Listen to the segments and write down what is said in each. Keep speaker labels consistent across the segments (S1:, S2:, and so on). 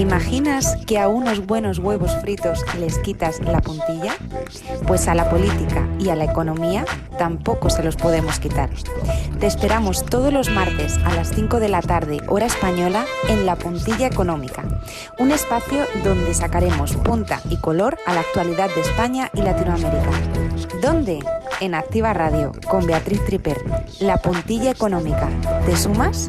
S1: imaginas que a unos buenos huevos fritos les quitas la puntilla? Pues a la política y a la economía tampoco se los podemos quitar. Te esperamos todos los martes a las 5 de la tarde, hora española, en La Puntilla Económica, un espacio donde sacaremos punta y color a la actualidad de España y Latinoamérica. ¿Dónde? En Activa Radio, con Beatriz Triper, La Puntilla Económica. ¿Te sumas?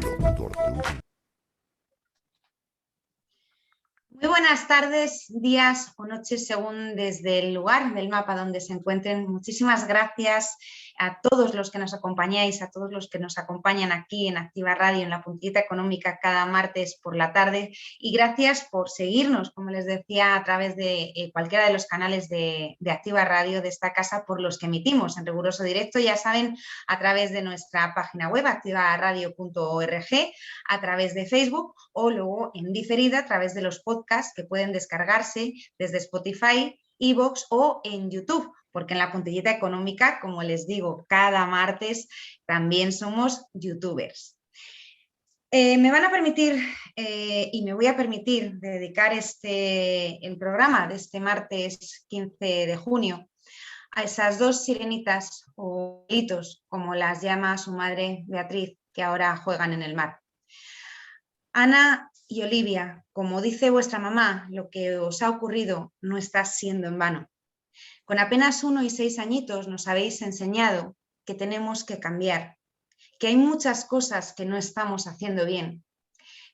S2: Muy buenas tardes, días o noches según desde el lugar del mapa donde se encuentren. Muchísimas gracias a todos los que nos acompañáis, a todos los que nos acompañan aquí en Activa Radio, en La Puntillita Económica, cada martes por la tarde. Y gracias por seguirnos, como les decía, a través de cualquiera de los canales de Activa Radio de esta casa por los que emitimos en riguroso directo. Ya saben, a través de nuestra página web, activaradio.org, a través de Facebook o luego en diferida a través de los podcasts que pueden descargarse desde Spotify, iVoox o en YouTube, porque en La Puntillita Económica, como les digo, cada martes también somos youtubers. Me van a permitir y me voy a permitir dedicar el programa de este martes 15 de junio a esas dos sirenitas o litos, como las llama su madre Beatriz, que ahora juegan en el mar. Ana y Olivia, como dice vuestra mamá, lo que os ha ocurrido no está siendo en vano. Con apenas 1 y 6 añitos nos habéis enseñado que tenemos que cambiar, que hay muchas cosas que no estamos haciendo bien,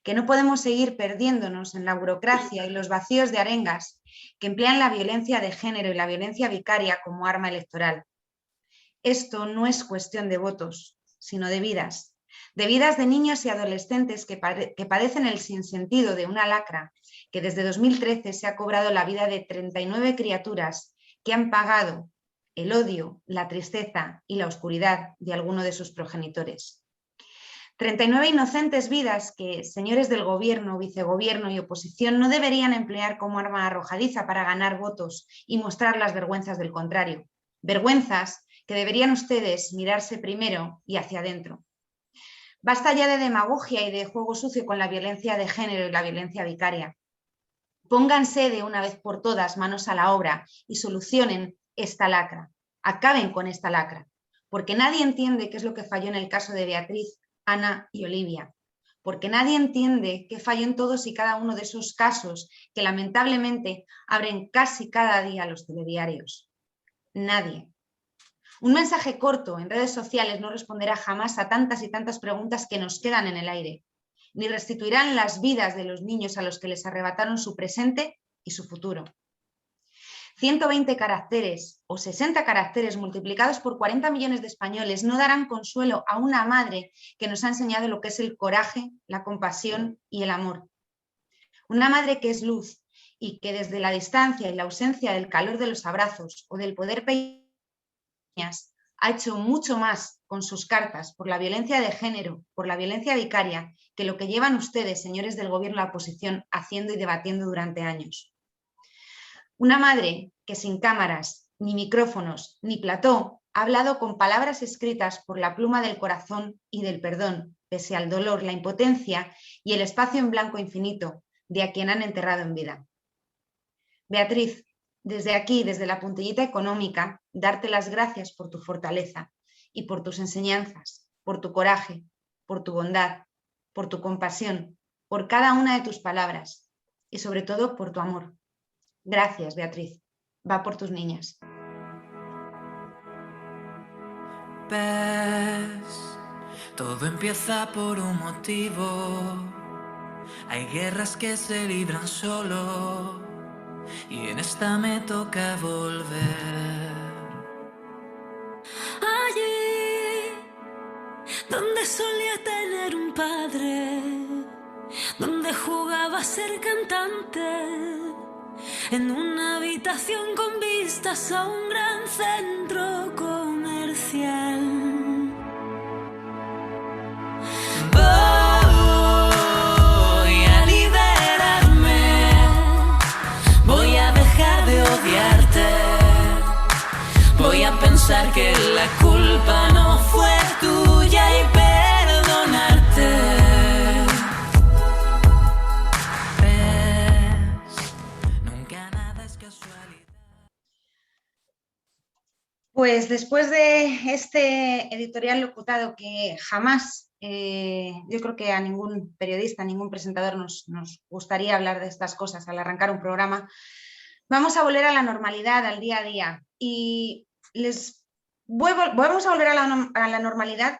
S2: que no podemos seguir perdiéndonos en la burocracia y los vacíos de arengas que emplean la violencia de género y la violencia vicaria como arma electoral. Esto no es cuestión de votos, sino de vidas de niños y adolescentes que padecen el sinsentido de una lacra que desde 2013 se ha cobrado la vida de 39 criaturas que han pagado el odio, la tristeza y la oscuridad de alguno de sus progenitores. 39 inocentes vidas que señores del gobierno, vicegobierno y oposición no deberían emplear como arma arrojadiza para ganar votos y mostrar las vergüenzas del contrario. Vergüenzas que deberían ustedes mirarse primero y hacia adentro. Basta ya de demagogia y de juego sucio con la violencia de género y la violencia vicaria. Pónganse de una vez por todas manos a la obra y solucionen esta lacra. Acaben con esta lacra, porque nadie entiende qué es lo que falló en el caso de Beatriz, Ana y Olivia, porque nadie entiende qué falló en todos y cada uno de esos casos que lamentablemente abren casi cada día los telediarios. Nadie. Un mensaje corto en redes sociales no responderá jamás a tantas y tantas preguntas que nos quedan en el aire, ni restituirán las vidas de los niños a los que les arrebataron su presente y su futuro. 120 caracteres o 60 caracteres multiplicados por 40 millones de españoles no darán consuelo a una madre que nos ha enseñado lo que es el coraje, la compasión y el amor. Una madre que es luz y que desde la distancia y la ausencia del calor de los abrazos o del poder ha hecho mucho más con sus cartas por la violencia de género, por la violencia vicaria, que lo que llevan ustedes, señores del gobierno y la oposición, haciendo y debatiendo durante años. Una madre que sin cámaras, ni micrófonos, ni plató, ha hablado con palabras escritas por la pluma del corazón y del perdón, pese al dolor, la impotencia y el espacio en blanco infinito de a quien han enterrado en vida. Beatriz, desde aquí, desde La Puntillita Económica, darte las gracias por tu fortaleza y por tus enseñanzas, por tu coraje, por tu bondad, por tu compasión, por cada una de tus palabras y sobre todo por tu amor. Gracias, Beatriz. Va por tus niñas.
S3: Ves, todo empieza por un motivo. Hay guerras que se libran solo. Y en esta me toca volver.
S4: Allí donde solía tener un padre, donde jugaba a ser cantante, en una habitación con vistas a un gran centro comercial.
S3: Voy a pensar que la culpa no fue tuya y perdonarte.
S2: Pues después de este editorial locutado que jamás, yo creo que a ningún periodista, a ningún presentador nos gustaría hablar de estas cosas al arrancar un programa, vamos a volver a la normalidad, al día a día. Y vamos a volver a la normalidad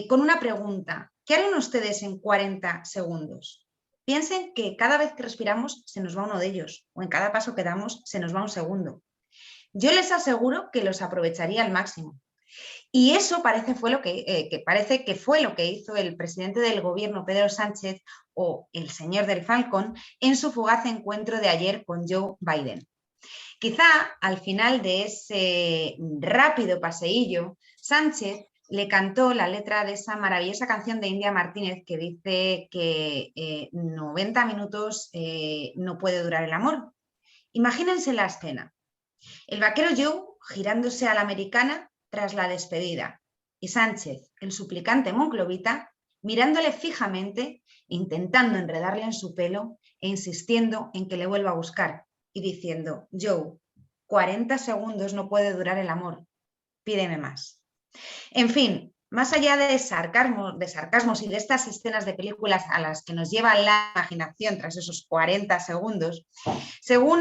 S2: con una pregunta. ¿Qué harían ustedes en 40 segundos? Piensen que cada vez que respiramos se nos va uno de ellos, o en cada paso que damos se nos va un segundo. Yo les aseguro que los aprovecharía al máximo. Y eso parece que fue lo que hizo el presidente del gobierno, Pedro Sánchez, o el señor del Falcón, en su fugaz encuentro de ayer con Joe Biden. Quizá al final de ese rápido paseillo, Sánchez le cantó la letra de esa maravillosa canción de India Martínez que dice que 90 minutos no puede durar el amor. Imagínense la escena. El vaquero Joe girándose a la americana tras la despedida y Sánchez, el suplicante monclovita, mirándole fijamente, intentando enredarle en su pelo e insistiendo en que le vuelva a buscar y diciendo: Joe, 40 segundos no puede durar el amor, pídeme más. En fin, más allá de sarcasmos y de estas escenas de películas a las que nos lleva la imaginación tras esos 40 segundos, según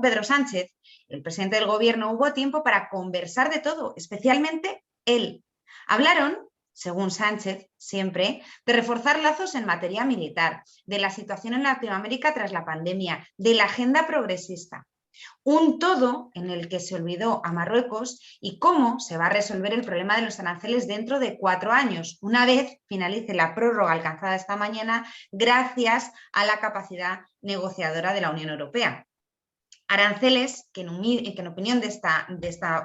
S2: Pedro Sánchez, el presidente del gobierno, hubo tiempo para conversar de todo, especialmente él. Hablaron, según Sánchez, siempre, de reforzar lazos en materia militar, de la situación en Latinoamérica tras la pandemia, de la agenda progresista. Un todo en el que se olvidó a Marruecos y cómo se va a resolver el problema de los aranceles dentro de 4 años, una vez finalice la prórroga alcanzada esta mañana gracias a la capacidad negociadora de la Unión Europea. Aranceles que en opinión de esta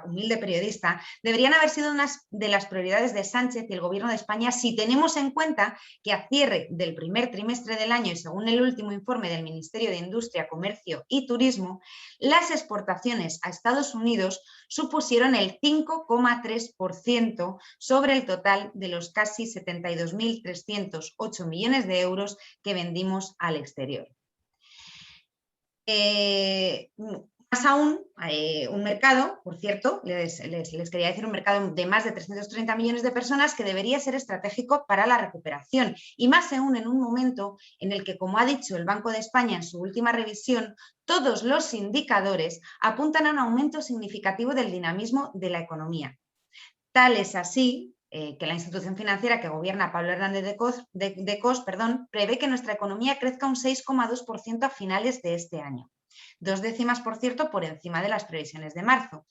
S2: humilde periodista deberían haber sido una de las prioridades de Sánchez y el gobierno de España si tenemos en cuenta que a cierre del primer trimestre del año y según el último informe del Ministerio de Industria, Comercio y Turismo, las exportaciones a Estados Unidos supusieron el 5,3% sobre el total de los casi 72.308 millones de euros que vendimos al exterior. Más aún, un mercado, por cierto, les quería decir, un mercado de más de 330 millones de personas que debería ser estratégico para la recuperación y más aún en un momento en el que, como ha dicho el Banco de España en su última revisión, todos los indicadores apuntan a un aumento significativo del dinamismo de la economía. Tal es así que la institución financiera que gobierna Pablo Hernández de Cos prevé que nuestra economía crezca un 6,2% a finales de este año, 2 décimas, por cierto, por encima de las previsiones de marzo.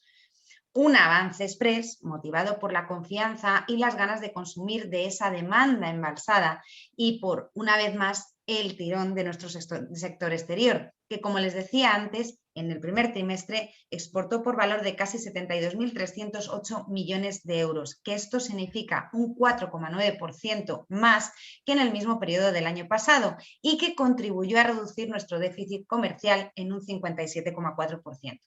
S2: Un avance exprés motivado por la confianza y las ganas de consumir de esa demanda embalsada y por, una vez más, el tirón de nuestro sector exterior, que, como les decía antes, en el primer trimestre exportó por valor de casi 72.308 millones de euros, que esto significa un 4,9% más que en el mismo periodo del año pasado y que contribuyó a reducir nuestro déficit comercial en un 57,4%.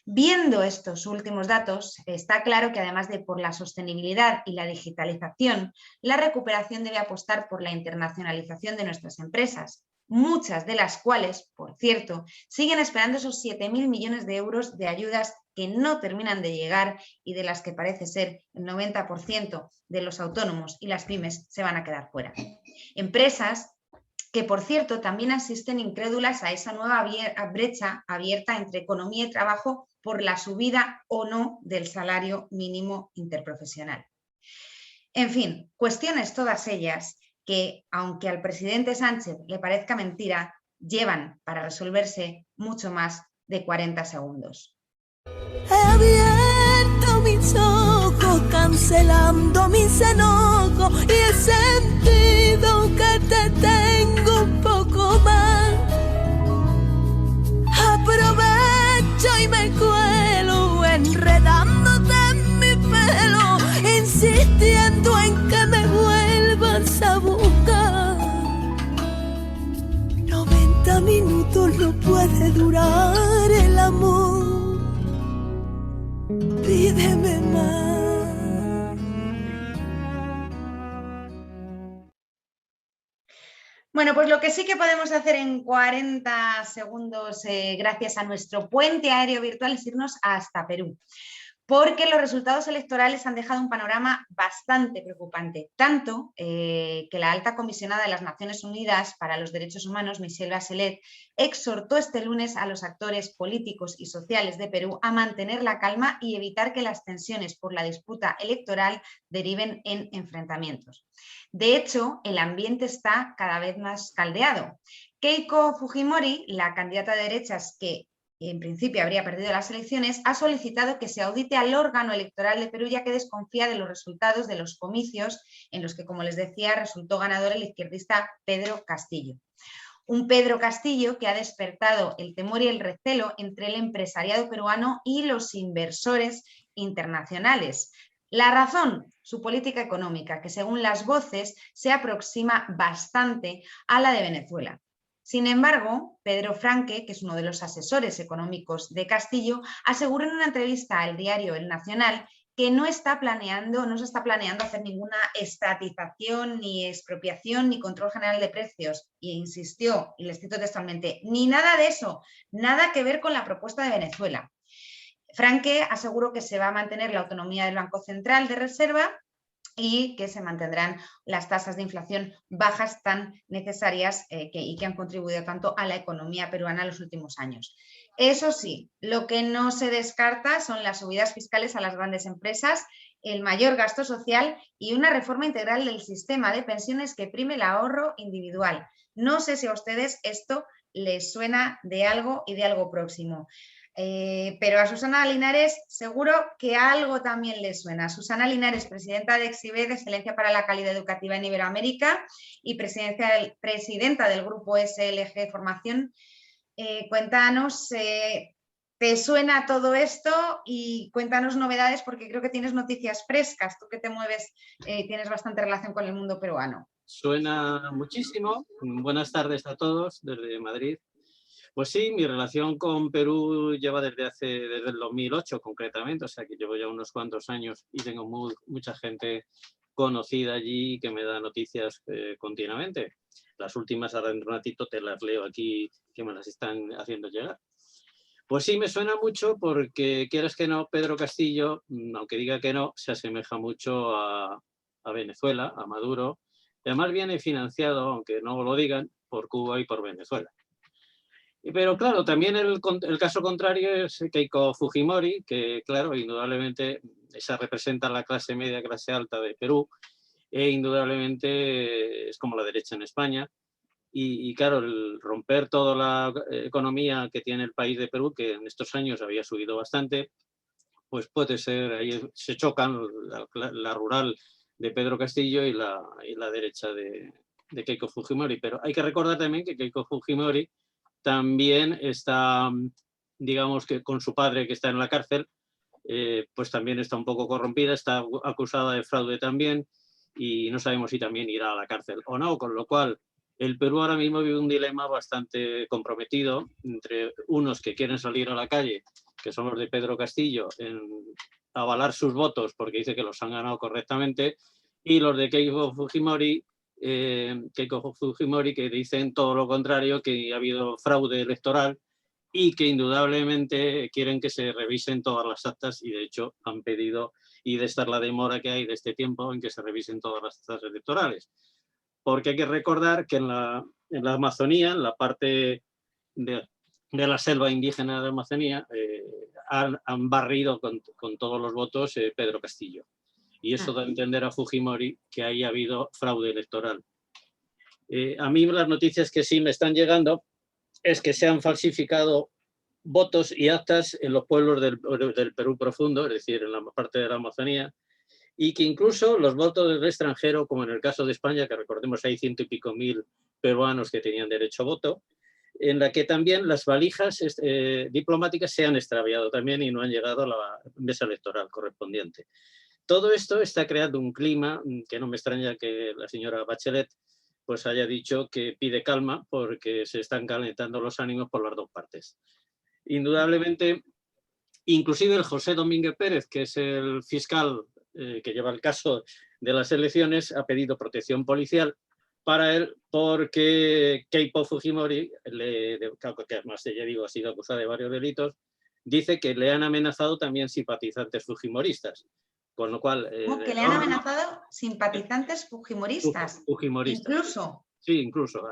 S2: Viendo estos últimos datos, está claro que además de por la sostenibilidad y la digitalización, la recuperación debe apostar por la internacionalización de nuestras empresas, muchas de las cuales, por cierto, siguen esperando esos 7.000 millones de euros de ayudas que no terminan de llegar y de las que parece ser el 90% de los autónomos y las pymes se van a quedar fuera. Empresas que, por cierto, también asisten incrédulas a esa nueva brecha abierta entre economía y trabajo por la subida o no del salario mínimo interprofesional. En fin, cuestiones todas ellas que, aunque al presidente Sánchez le parezca mentira, llevan para resolverse mucho más de 40 segundos.
S4: He abierto mis ojos, cancelando mis enojos, y he sentido que te tengo un poco más. Aprovecho y me cuelo, enredándote en mi pelo, insistiendo en que me vuelvas a buscar. 90 minutos no puede durar el amor, pídeme más.
S2: Bueno, pues lo que sí que podemos hacer en 40 segundos, gracias a nuestro puente aéreo virtual, es irnos hasta Perú, porque los resultados electorales han dejado un panorama bastante preocupante, tanto que la alta comisionada de las Naciones Unidas para los Derechos Humanos, Michelle Bachelet, exhortó este lunes a los actores políticos y sociales de Perú a mantener la calma y evitar que las tensiones por la disputa electoral deriven en enfrentamientos. De hecho, el ambiente está cada vez más caldeado. Keiko Fujimori, la candidata de derechas que en principio habría perdido las elecciones, ha solicitado que se audite al órgano electoral de Perú, ya que desconfía de los resultados de los comicios en los que, como les decía, resultó ganador el izquierdista Pedro Castillo. Un Pedro Castillo que ha despertado el temor y el recelo entre el empresariado peruano y los inversores internacionales. La razón, su política económica, que según las voces se aproxima bastante a la de Venezuela. Sin embargo, Pedro Franque, que es uno de los asesores económicos de Castillo, aseguró en una entrevista al diario El Nacional que no se está planeando hacer ninguna estatización, ni expropiación, ni control general de precios. Y insistió, y les cito textualmente, ni nada de eso, nada que ver con la propuesta de Venezuela. Franque aseguró que se va a mantener la autonomía del Banco Central de Reserva y que se mantendrán las tasas de inflación bajas tan necesarias y que han contribuido tanto a la economía peruana en los últimos años. Eso sí, lo que no se descarta son las subidas fiscales a las grandes empresas, el mayor gasto social y una reforma integral del sistema de pensiones que prime el ahorro individual. No sé si a ustedes esto les suena de algo y de algo próximo. Pero a Susana Linares seguro que algo también le suena. Susana Linares, presidenta de Exhibe, de Excelencia para la Calidad Educativa en Iberoamérica y presidenta del grupo SLG Formación. Cuéntanos, ¿te suena todo esto? Y cuéntanos novedades, porque creo que tienes noticias frescas. Tú que te mueves, tienes bastante relación con el mundo peruano.
S5: Suena muchísimo. Buenas tardes a todos desde Madrid. Pues sí, mi relación con Perú lleva desde el 2008 concretamente, o sea que llevo ya unos cuantos años y tengo mucha gente conocida allí que me da noticias continuamente. Las últimas, ahora en un ratito te las leo aquí, que me las están haciendo llegar. Pues sí, me suena mucho porque, quieras que no, Pedro Castillo, aunque diga que no, se asemeja mucho a Venezuela, a Maduro, y además viene financiado, aunque no lo digan, por Cuba y por Venezuela. Pero claro, también el caso contrario es Keiko Fujimori, que claro, indudablemente esa representa la clase media, clase alta de Perú, e indudablemente es como la derecha en España. Y claro, el romper toda la economía que tiene el país de Perú, que en estos años había subido bastante, pues puede ser, ahí se chocan la rural de Pedro Castillo y la derecha de Keiko Fujimori. Pero hay que recordar también que Keiko Fujimori también está, digamos que con su padre que está en la cárcel, pues también está un poco corrompida, está acusada de fraude también y no sabemos si también irá a la cárcel o no, con lo cual el Perú ahora mismo vive un dilema bastante comprometido entre unos que quieren salir a la calle, que son los de Pedro Castillo, en avalar sus votos porque dice que los han ganado correctamente, y los de Keiko Fujimori, que dicen todo lo contrario, que ha habido fraude electoral y que indudablemente quieren que se revisen todas las actas y de hecho han pedido, y de esta es la demora que hay de este tiempo en que se revisen todas las actas electorales. Porque hay que recordar que en la Amazonía, en la parte de la selva indígena de Amazonía, han barrido con todos los votos Pedro Castillo. Y eso da a entender a Fujimori que ahí ha habido fraude electoral. A mí las noticias que sí me están llegando es que se han falsificado votos y actas en los pueblos del Perú profundo, es decir, en la parte de la Amazonía, y que incluso los votos del extranjero, como en el caso de España, que recordemos hay 100 y pico mil peruanos que tenían derecho a voto, en la que también las valijas diplomáticas se han extraviado también y no han llegado a la mesa electoral correspondiente. Todo esto está creando un clima que no me extraña que la señora Bachelet pues haya dicho que pide calma porque se están calentando los ánimos por las dos partes. Indudablemente, inclusive el José Domínguez Pérez, que es el fiscal que lleva el caso de las elecciones, ha pedido protección policial para él, porque Keiko Fujimori, que además ya digo ha sido acusada de varios delitos, dice que le han amenazado también simpatizantes fujimoristas, con lo cual...
S2: que le han amenazado simpatizantes fujimoristas, incluso.
S5: Sí, incluso,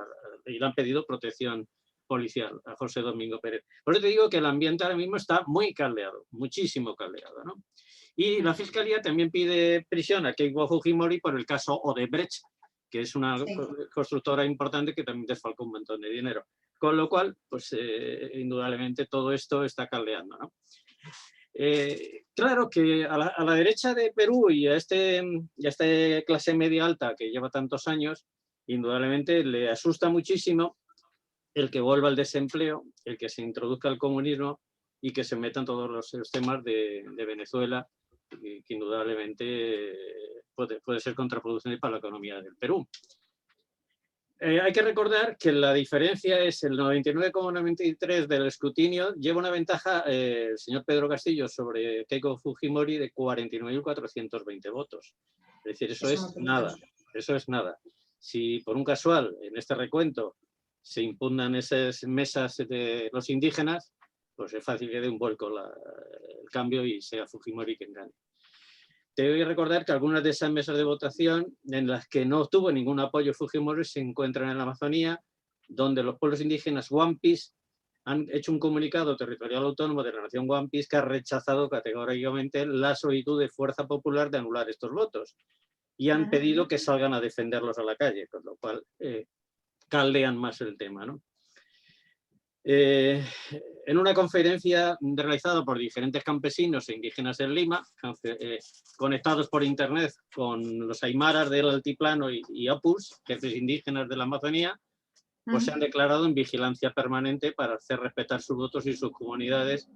S5: y le han pedido protección policial a José Domingo Pérez. Por eso te digo que el ambiente ahora mismo está muy caldeado, muchísimo caldeado, ¿no? Y la Fiscalía también pide prisión a Keiko Fujimori por el caso Odebrecht, que es una constructora importante que también desfalcó un montón de dinero. Con lo cual, pues indudablemente todo esto está caldeando, ¿no? Claro que a la derecha de Perú y a esta clase media alta que lleva tantos años, indudablemente le asusta muchísimo el que vuelva al desempleo, el que se introduzca el comunismo y que se metan todos los temas de Venezuela, que indudablemente puede ser contraproducente para la economía del Perú. Hay que recordar que la diferencia es el 99,93% del escrutinio, lleva una ventaja el señor Pedro Castillo sobre Keiko Fujimori de 49.420 votos. Es decir, eso es nada, eso es nada. Si por un casual en este recuento se impugnan esas mesas de los indígenas, pues es fácil que dé un vuelco el cambio y sea Fujimori quien gane. Te voy a recordar que algunas de esas mesas de votación en las que no obtuvo ningún apoyo Fujimori se encuentran en la Amazonía, donde los pueblos indígenas Huampis han hecho un comunicado territorial autónomo de la nación Huampis que ha rechazado categóricamente la solicitud de Fuerza Popular de anular estos votos y han pedido que salgan a defenderlos a la calle, con lo cual caldean más el tema, ¿no? En una conferencia realizada por diferentes campesinos e indígenas en Lima, conectados por internet con los aymaras del altiplano y apus, jefes indígenas de la Amazonía, pues se han declarado en vigilancia permanente para hacer respetar sus votos y sus comunidades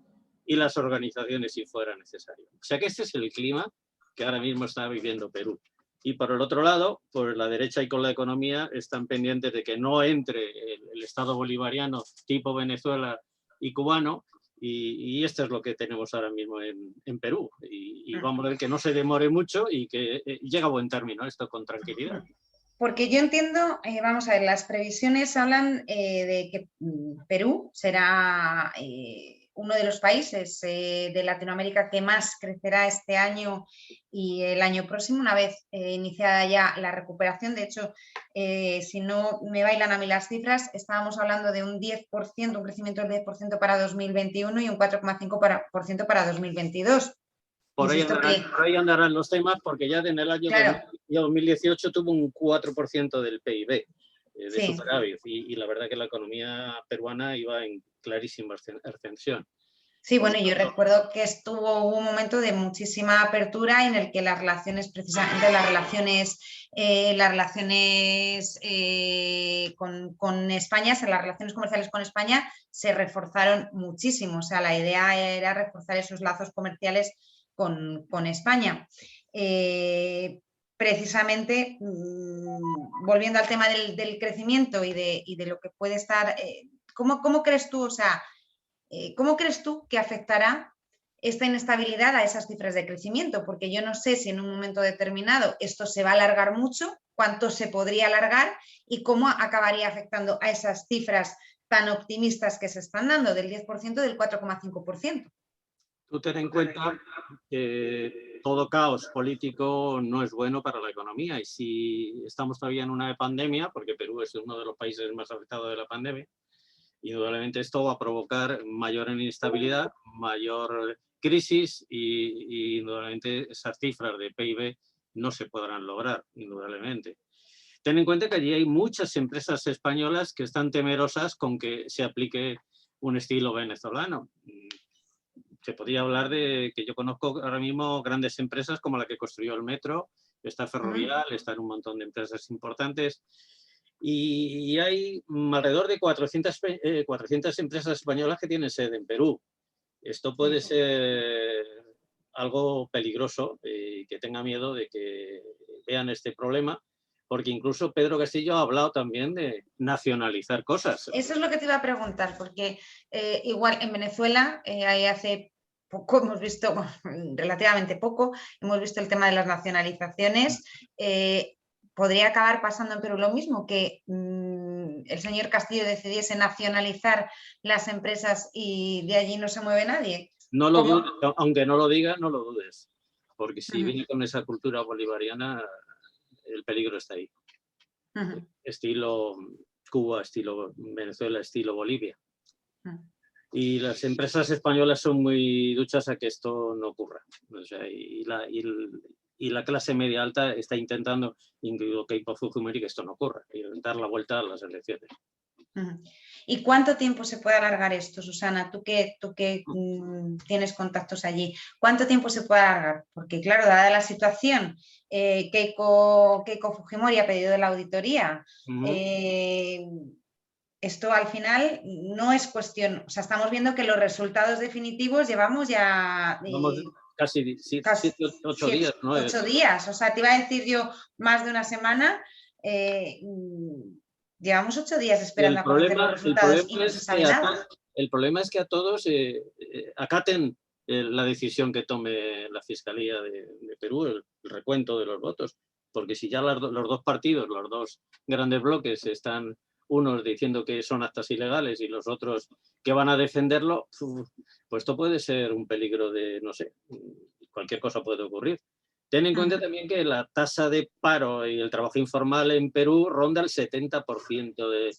S5: y las organizaciones si fuera necesario. O sea que este es el clima que ahora mismo está viviendo Perú. Y por el otro lado, por la derecha y con la economía están pendientes de que no entre el Estado bolivariano tipo Venezuela y cubano, y esto es lo que tenemos ahora mismo en Perú. Y vamos a ver que no se demore mucho y que llegue a buen término esto con tranquilidad.
S2: Porque yo entiendo, vamos a ver, las previsiones hablan de que Perú será uno de los países de Latinoamérica que más crecerá este año y el año próximo, una vez iniciada ya la recuperación. De hecho, si no me bailan a mí las cifras, estábamos hablando de un 10%, un crecimiento del 10% para 2021 y un 4,5% para 2022.
S5: Por ahí andarán los temas, porque ya en el año 2018 tuvo un 4% del PIB de superávit, y la verdad que la economía peruana iba en clarísima ascensión.
S2: Sí, bueno, yo recuerdo que hubo un momento de muchísima apertura en el que las relaciones, precisamente las relaciones con España, las relaciones comerciales con España se reforzaron muchísimo. O sea, la idea era reforzar esos lazos comerciales con España. Precisamente, volviendo al tema del crecimiento y de lo que puede estar, ¿cómo crees tú, o sea, ¿cómo crees tú que afectará esta inestabilidad a esas cifras de crecimiento? Porque yo no sé si en un momento determinado esto se va a alargar mucho, cuánto se podría alargar y cómo acabaría afectando a esas cifras tan optimistas que se están dando, del 10%, del 4,5%.
S5: Tú ten en cuenta que todo caos político no es bueno para la economía, y si estamos todavía en una pandemia, porque Perú es uno de los países más afectados de la pandemia, indudablemente esto va a provocar mayor inestabilidad, mayor crisis y indudablemente esas cifras de PIB no se podrán lograr, indudablemente. Ten en cuenta que allí hay muchas empresas españolas que están temerosas con que se aplique un estilo venezolano. Se podría hablar de que yo conozco ahora mismo grandes empresas como la que construyó el metro, está Ferrovial, están un montón de empresas importantes. Y hay alrededor de 400 empresas españolas que tienen sede en Perú. Esto puede ser algo peligroso, que tenga miedo de que vean este problema, porque incluso Pedro Castillo ha hablado también de nacionalizar cosas.
S2: Eso es lo que te iba a preguntar, porque igual en Venezuela hace poco hemos visto, relativamente poco, hemos visto el tema de las nacionalizaciones. podría acabar pasando en Perú lo mismo, que el señor Castillo decidiese nacionalizar las empresas y de allí no se mueve nadie.
S5: No lo dudes, aunque no lo digas, no lo dudes, porque si viene con esa cultura bolivariana, el peligro está ahí. Estilo Cuba, estilo Venezuela, estilo Bolivia. Y las empresas españolas son muy duchas a que esto no ocurra. O sea, y la clase media alta está intentando, incluido Keiko Fujimori, que esto no ocurra, y dar la vuelta a las elecciones.
S2: ¿Y cuánto tiempo se puede alargar esto, Susana? Tú que tienes contactos allí, ¿cuánto tiempo se puede alargar? Porque claro, dada la situación, Keiko Fujimori ha pedido la auditoría. Esto al final no es cuestión, o sea, estamos viendo que los resultados definitivos llevamos ya...
S5: Casi 8 días, ¿no?
S2: 8 días, o sea, te iba a decir yo más de una semana... Llevamos 8 días esperando a conocer los resultados y no se sabe nada.
S5: El problema es que a todos acaten la decisión que tome la Fiscalía de Perú, el recuento de los votos, porque si ya los dos partidos, los dos grandes bloques, están unos diciendo que son actas ilegales y los otros que van a defenderlo, pues esto puede ser un peligro de, no sé, cualquier cosa puede ocurrir. Ten en cuenta también que la tasa de paro y el trabajo informal en Perú ronda el 70%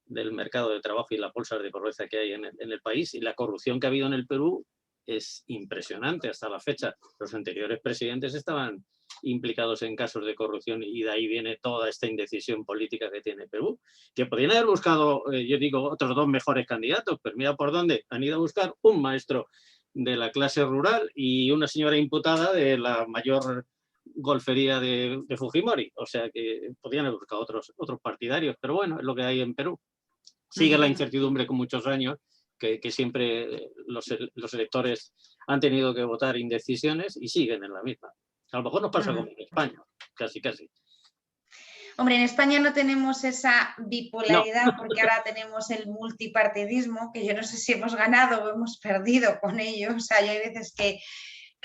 S5: del mercado de trabajo y las bolsas de pobreza que hay en el país, y la corrupción que ha habido en el Perú es impresionante hasta la fecha. Los anteriores presidentes estaban implicados en casos de corrupción y de ahí viene toda esta indecisión política que tiene Perú, que podrían haber buscado, yo digo, otros 2 mejores candidatos, pero mira por dónde han ido a buscar un maestro de la clase rural y una señora imputada de la mayor golfería de Fujimori. O sea que podrían haber buscado otros partidarios, pero bueno, es lo que hay en Perú. Sigue la incertidumbre con muchos años, que siempre los electores han tenido que votar indecisiones y siguen en la misma. A lo mejor nos pasa como en España, casi.
S2: Hombre, en España no tenemos esa bipolaridad porque ahora tenemos el multipartidismo, que yo no sé si hemos ganado o hemos perdido con ello. O sea, hay veces que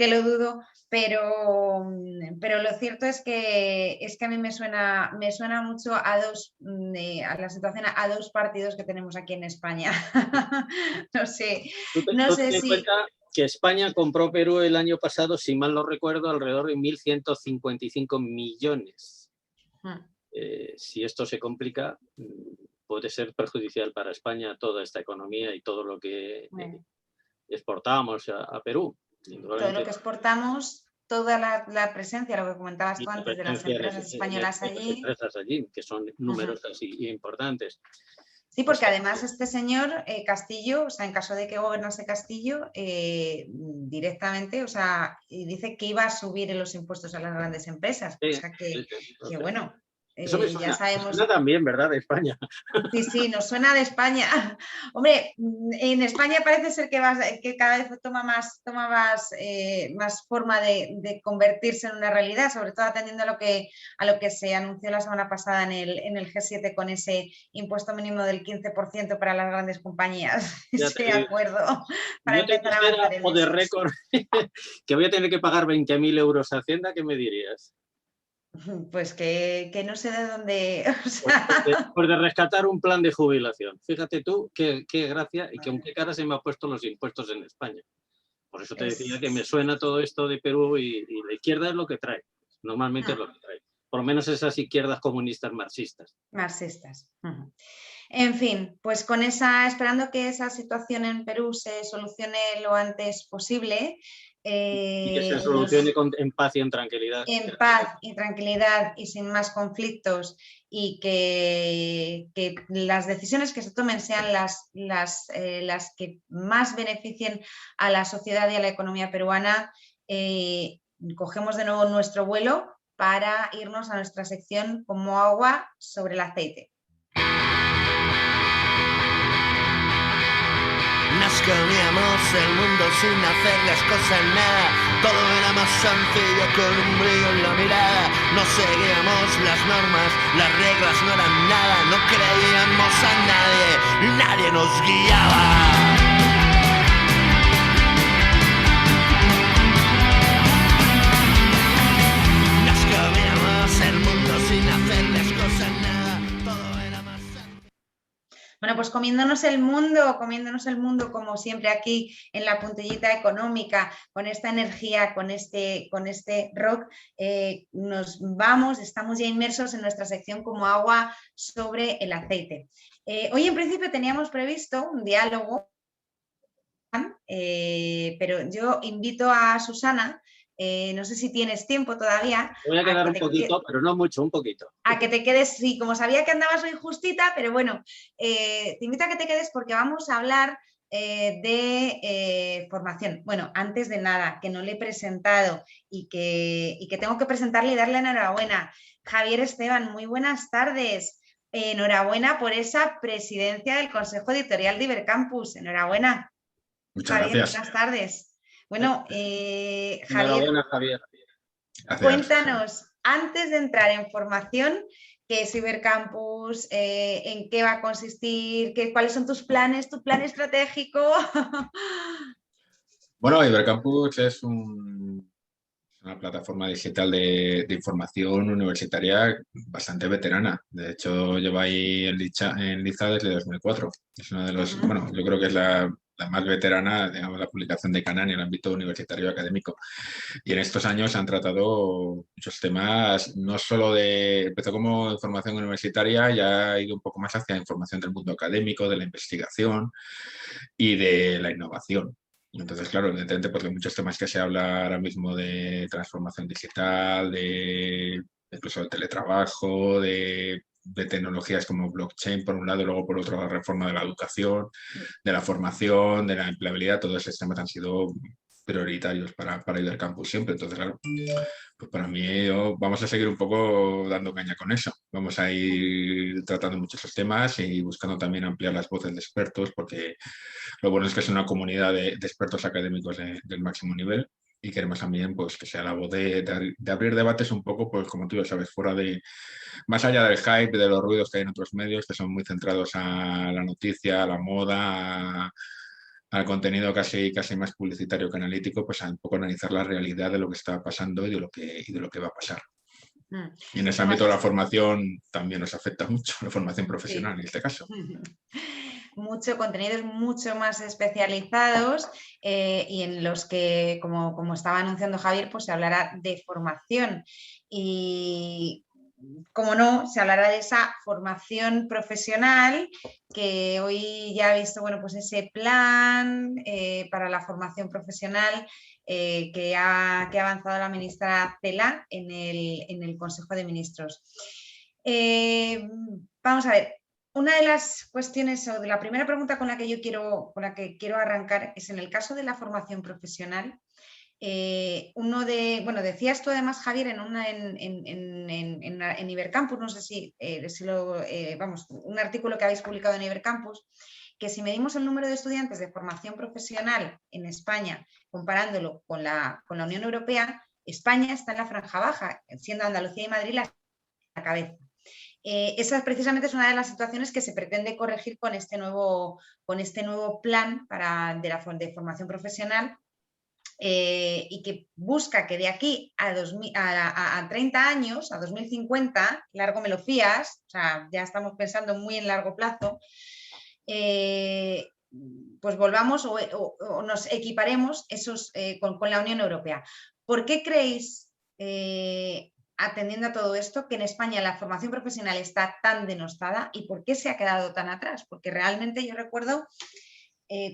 S2: lo dudo, pero lo cierto es que a mí me suena mucho a la situación a 2 partidos que tenemos aquí en España. No sé si...
S5: Que España compró Perú el año pasado, si mal no recuerdo, alrededor de 1.155 millones. Si esto se complica, puede ser perjudicial para España toda esta economía y todo lo que exportamos a Perú.
S2: Todo lo que exportamos, toda la presencia, lo que comentabas tú antes, de las empresas españolas allí.
S5: Empresas allí, que son numerosas y importantes.
S2: Sí, porque además este señor Castillo, o sea, en caso de que gobernase Castillo, directamente, o sea, dice que iba a subir los impuestos a las grandes empresas. O sea que bueno...
S5: Eso me suena,
S2: ya sabemos.
S5: Me suena también, ¿verdad? De España.
S2: Sí, nos suena de España. Hombre, en España parece ser que cada vez toma más forma de convertirse en una realidad, sobre todo atendiendo a lo que se anunció la semana pasada en el G7 con ese impuesto mínimo del 15% para las grandes compañías. Estoy de acuerdo. Para empezar a avanzar en
S5: de récord que voy a tener que pagar 20.000 euros a Hacienda, ¿qué me dirías?
S2: Pues que no sé de dónde... O
S5: sea... pues de rescatar un plan de jubilación. Fíjate tú qué gracia y con qué cara se me han puesto los impuestos en España. Por eso te decía que me suena todo esto de Perú y la izquierda es lo que trae. Normalmente es lo que trae. Por lo menos esas izquierdas comunistas marxistas.
S2: Marxistas. En fin, pues esperando que esa situación en Perú se solucione lo antes posible.
S5: Y que se solucione en paz y en tranquilidad.
S2: En paz y tranquilidad y sin más conflictos, y que las decisiones que se tomen sean las que más beneficien a la sociedad y a la economía peruana. Cogemos de nuevo nuestro vuelo para irnos a nuestra sección como agua sobre el aceite.
S6: Nos comíamos el mundo sin hacer las cosas nada. Todo era más sencillo con un brillo en la mirada. No seguíamos las normas, las reglas no eran nada. No creíamos a nadie, nadie nos guiaba. Nos comíamos el mundo sin hacer
S2: Bueno, pues comiéndonos el mundo como siempre aquí en la puntillita económica, con esta energía, con este rock, nos vamos, estamos ya inmersos en nuestra sección como agua sobre el aceite. Hoy en principio teníamos previsto un diálogo, pero yo invito a Susana, no sé si tienes tiempo todavía.
S5: Voy a quedar un poquito, pero no mucho, un poquito.
S2: A que te quedes, sí, como sabía que andabas hoy justita, pero bueno, te invito a que te quedes porque vamos a hablar de formación. Bueno, antes de nada, que no le he presentado y que tengo que presentarle y darle enhorabuena. Javier Esteban, muy buenas tardes. Enhorabuena por esa presidencia del Consejo Editorial de Ibercampus. Enhorabuena.
S7: Muchas
S2: Javier,
S7: gracias.
S2: buenas tardes. Bueno, Javier,
S5: Enhorabuena, Javier.
S7: Gracias.
S2: Cuéntanos, antes de entrar en formación, ¿qué es Ibercampus? ¿En qué va a consistir? ¿Cuáles son tus planes? ¿Tu plan estratégico?
S7: Bueno, Ibercampus es una plataforma digital de información universitaria bastante veterana. De hecho, lleva ahí en Liza desde 2004. Es una de los, bueno, yo creo que es la más veterana, digamos, la publicación de Canan en el ámbito universitario académico. Y en estos años han tratado muchos temas, no solo empezó como información universitaria, ya ha ido un poco más hacia información del mundo académico, de la investigación y de la innovación. Entonces, claro, evidentemente, porque hay muchos temas que se habla ahora mismo de transformación digital, incluso del teletrabajo, de tecnologías como blockchain, por un lado, y luego por otro, la reforma de la educación, de la formación, de la empleabilidad, todos esos temas han sido prioritarios para Ibercampus siempre. Entonces, claro, pues para mí vamos a seguir un poco dando caña con eso. Vamos a ir tratando muchos esos temas y buscando también ampliar las voces de expertos, porque lo bueno es que es una comunidad de expertos académicos del máximo nivel. Y queremos también pues, que sea la voz de abrir debates un poco, pues como tú ya sabes, más allá del hype, de los ruidos que hay en otros medios, que son muy centrados a la noticia, a la moda, al contenido casi más publicitario que analítico, pues a un poco analizar la realidad de lo que está pasando y de lo que va a pasar. Y en ese ámbito la formación también nos afecta mucho, la formación profesional en este caso.
S2: Contenidos mucho más especializados y en los que, como estaba anunciando Javier, pues se hablará de formación y, como no, se hablará de esa formación profesional que hoy ya ha visto, bueno, pues ese plan para la formación profesional que ha avanzado la ministra Celaá en el Consejo de Ministros. Vamos a ver. Una de las cuestiones o de la primera pregunta con la que quiero arrancar es en el caso de la formación profesional. Decías tú además, Javier, en Ibercampus, no sé si un artículo que habéis publicado en Ibercampus, que si medimos el número de estudiantes de formación profesional en España, comparándolo con la Unión Europea, España está en la franja baja, siendo Andalucía y Madrid la cabeza. Esa precisamente es una de las situaciones que se pretende corregir con este nuevo plan de formación profesional y que busca que de aquí a 30 años, a 2050, largo me lo fías, o sea, ya estamos pensando muy en largo plazo, pues volvamos o nos equiparemos con la Unión Europea. ¿Por qué creéis, atendiendo a todo esto, que en España la formación profesional está tan denostada y por qué se ha quedado tan atrás? Porque realmente yo recuerdo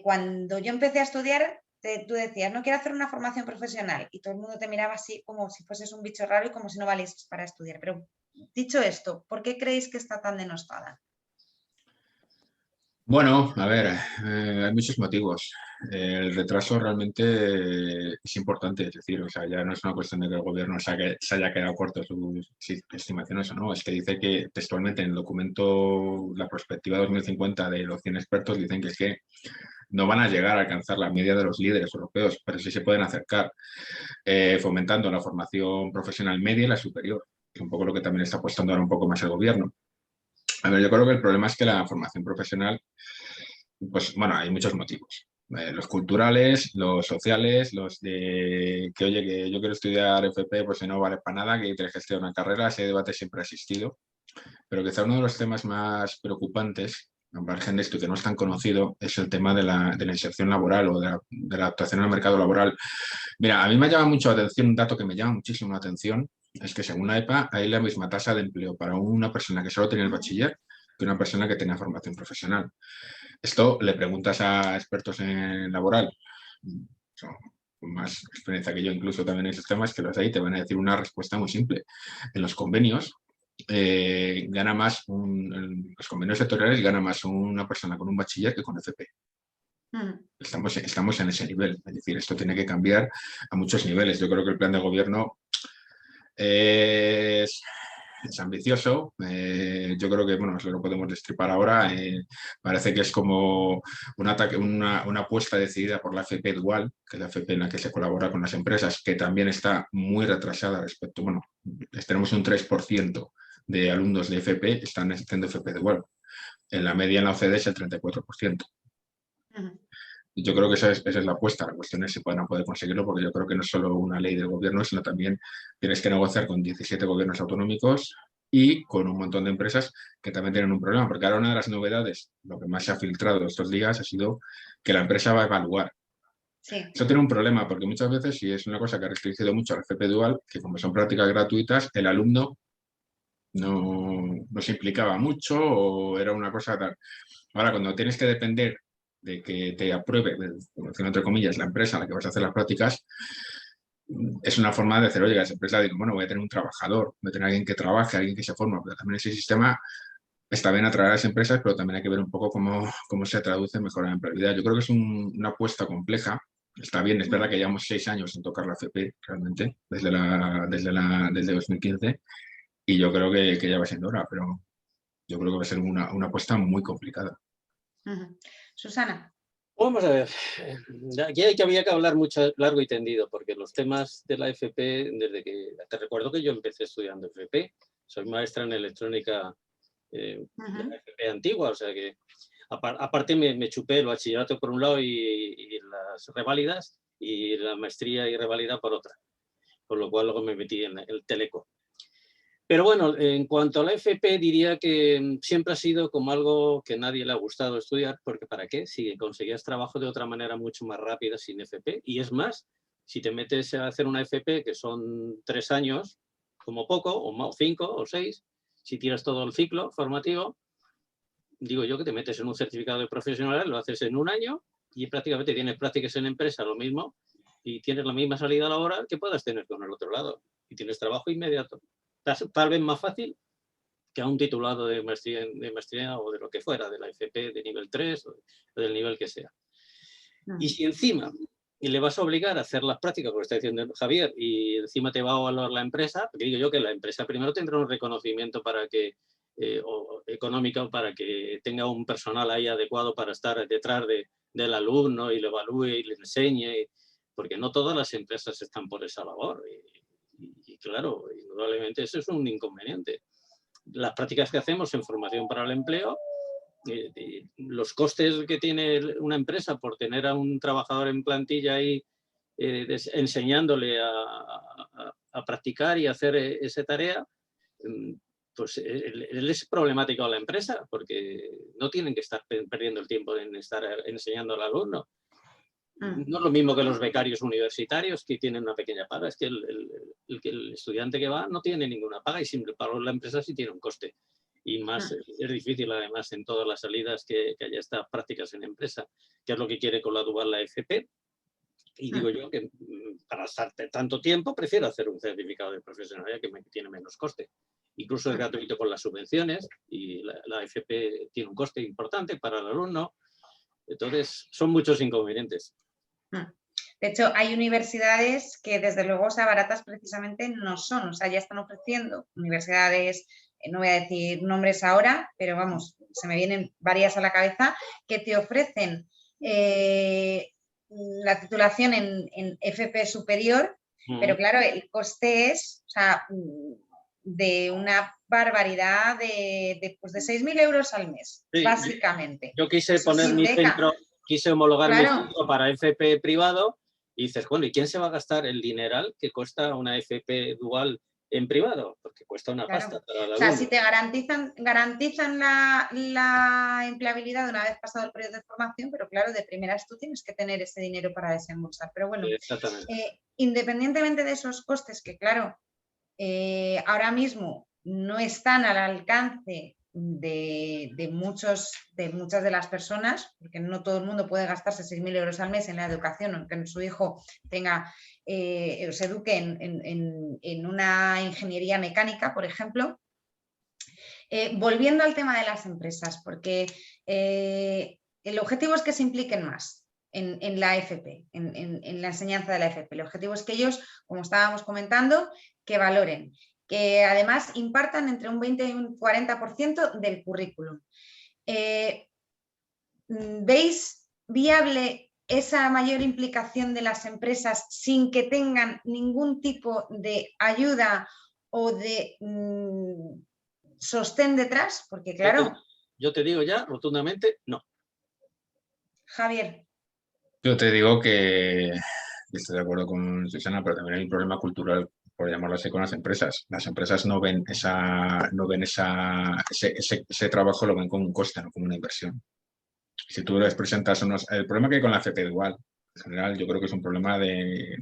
S2: cuando yo empecé a estudiar, tú decías, no quiero hacer una formación profesional y todo el mundo te miraba así como si fueses un bicho raro y como si no valieses para estudiar. Pero dicho esto, ¿por qué creéis que está tan denostada?
S7: Bueno, a ver, hay muchos motivos. El retraso realmente es importante, es decir, o sea, ya no es una cuestión de que el gobierno se haya quedado corto en sus estimaciones o no, es que dice que textualmente en el documento, la perspectiva 2050 de los 100 expertos, dicen que es que no van a llegar a alcanzar la media de los líderes europeos, pero sí se pueden acercar, fomentando la formación profesional media y la superior, que es un poco lo que también está apostando ahora un poco más el gobierno. A ver, yo creo que el problema es que la formación profesional, pues bueno, hay muchos motivos. Los culturales, los sociales, los de que, oye, que yo quiero estudiar FP, pues si no vale para nada, que tienes que estudiar una carrera, ese debate siempre ha existido. Pero quizá uno de los temas más preocupantes al margen de esto que no es tan conocido, es el tema de la inserción laboral o de la adaptación al mercado laboral. Mira, a mí me llama mucho la atención, un dato que me llama muchísimo la atención, es que según la EPA hay la misma tasa de empleo para una persona que solo tiene el bachiller que una persona que tenga formación profesional. Esto le preguntas a expertos en laboral, con más experiencia que yo incluso también en esos temas, que los hay, te van a decir una respuesta muy simple. En los convenios, gana más, en los convenios sectoriales gana más una persona con un bachiller que con FP. Estamos en ese nivel, es decir, esto tiene que cambiar a muchos niveles. Yo creo que el plan de gobierno es ambicioso. Yo creo que, bueno, eso lo podemos destripar ahora. Parece que es como un ataque, una apuesta decidida por la FP Dual, que es la FP en la que se colabora con las empresas, que también está muy retrasada respecto, bueno, tenemos un 3% de alumnos de FP están haciendo FP Dual. En la media en la OCDE es el 34%. Yo creo que esa es la apuesta. La cuestión es si van a poder conseguirlo, porque yo creo que no es solo una ley del gobierno, sino también tienes que negociar con 17 gobiernos autonómicos y con un montón de empresas que también tienen un problema, porque ahora una de las novedades, lo que más se ha filtrado estos días, ha sido que la empresa va a evaluar. Sí. Eso tiene un problema, porque muchas veces, y es una cosa que ha restringido mucho al FP Dual, que como son prácticas gratuitas, el alumno no se implicaba mucho o era una cosa tal. Ahora, cuando tienes que depender de que te apruebe, entre comillas, la empresa en la que vas a hacer las prácticas, es una forma de decir, oye, esa empresa digo, bueno, voy a tener un trabajador, voy a tener alguien que trabaje, alguien que se forma, pero también ese sistema está bien atraer a las empresas, pero también hay que ver un poco cómo se traduce en mejora de empleabilidad. Yo creo que es una apuesta compleja. Está bien, es verdad que llevamos 6 años sin tocar la FP, realmente, desde 2015, y yo creo que ya va siendo hora, pero yo creo que va a ser una apuesta muy complicada.
S2: Susana.
S5: Vamos a ver, aquí había que hablar mucho, largo y tendido, porque los temas de la FP, te recuerdo que yo empecé estudiando FP, soy maestra en electrónica de la FP antigua, o sea que aparte me chupé el bachillerato por un lado y las reválidas, y la maestría y revalida por otra, por lo cual luego me metí en el teleco. Pero bueno, en cuanto a la FP, diría que siempre ha sido como algo que a nadie le ha gustado estudiar, porque ¿para qué? Si conseguías trabajo de otra manera mucho más rápida sin FP. Y es más, si te metes a hacer una FP, que son 3 años, como poco, o 5 o 6, si tiras todo el ciclo formativo, digo yo que te metes en un certificado de profesional, lo haces en 1 año y prácticamente tienes prácticas en empresa, lo mismo, y tienes la misma salida laboral que puedas tener con el otro lado. Y tienes trabajo inmediato. Tal vez más fácil que a un titulado de maestría o de lo que fuera, de la FP de nivel 3 o del nivel que sea. Y si encima le vas a obligar a hacer las prácticas, como está diciendo Javier, y encima te va a evaluar la empresa, porque digo yo que la empresa primero tendrá un reconocimiento para que, económico, para que tenga un personal ahí adecuado para estar detrás del alumno y lo evalúe y le enseñe, porque no todas las empresas están por esa labor. Y claro, indudablemente eso es un inconveniente. Las prácticas que hacemos en formación para el empleo, los costes que tiene una empresa por tener a un trabajador en plantilla ahí enseñándole a practicar y hacer esa tarea, pues es problemático a la empresa, porque no tienen que estar perdiendo el tiempo en estar enseñando al alumno. No es lo mismo que los becarios universitarios, que tienen una pequeña paga, es que el estudiante que va no tiene ninguna paga y sin embargo la empresa sí tiene un coste. Y más es difícil además en todas las salidas que haya estas prácticas en empresa, que es lo que quiere con la dual la FP. Y digo yo que para estar tanto tiempo prefiero hacer un certificado de profesionalidad que tiene menos coste. Incluso es gratuito con las subvenciones y la FP tiene un coste importante para el alumno. Entonces son muchos inconvenientes.
S2: De hecho, hay universidades que desde luego, o sea, baratas precisamente no son, o sea, ya están ofreciendo universidades, no voy a decir nombres ahora, pero vamos, se me vienen varias a la cabeza, que te ofrecen la titulación en FP superior, pero claro, el coste es, o sea, de una barbaridad de 6.000 euros al mes, sí, básicamente.
S5: Yo quise poner mi centro, quise homologar mi centro para FP privado y dices, bueno, ¿y quién se va a gastar el dineral que cuesta una FP dual en privado, porque cuesta una
S2: Claro.
S5: pasta para el
S2: O sea,
S5: alumno.
S2: si te garantizan la empleabilidad una vez pasado el periodo de formación, pero claro, de primeras tú tienes que tener ese dinero para desembolsar. Pero bueno,
S5: Exactamente.
S2: independientemente de esos costes que, claro, ahora mismo no están al alcance de muchas de las personas, porque no todo el mundo puede gastarse 6.000 euros al mes en la educación, aunque su hijo tenga, se eduque en una ingeniería mecánica, por ejemplo. Volviendo al tema de las empresas, porque el objetivo es que se impliquen más en la FP, en la enseñanza de la FP. El objetivo es que ellos, como estábamos comentando, que valoren, que además impartan entre un 20 y un 40% del currículum. ¿Veis viable esa mayor implicación de las empresas sin que tengan ningún tipo de ayuda o de sostén detrás? Porque claro...
S5: Yo te digo ya rotundamente no.
S2: Javier.
S7: Yo te digo que estoy de acuerdo con Susana, pero también hay un problema cultural, por llamarlo así, con las empresas. Las empresas no ven ese trabajo, lo ven como un coste, no como una inversión. Si tú les presentas el problema que hay con la FP igual, en general, yo creo que es un problema de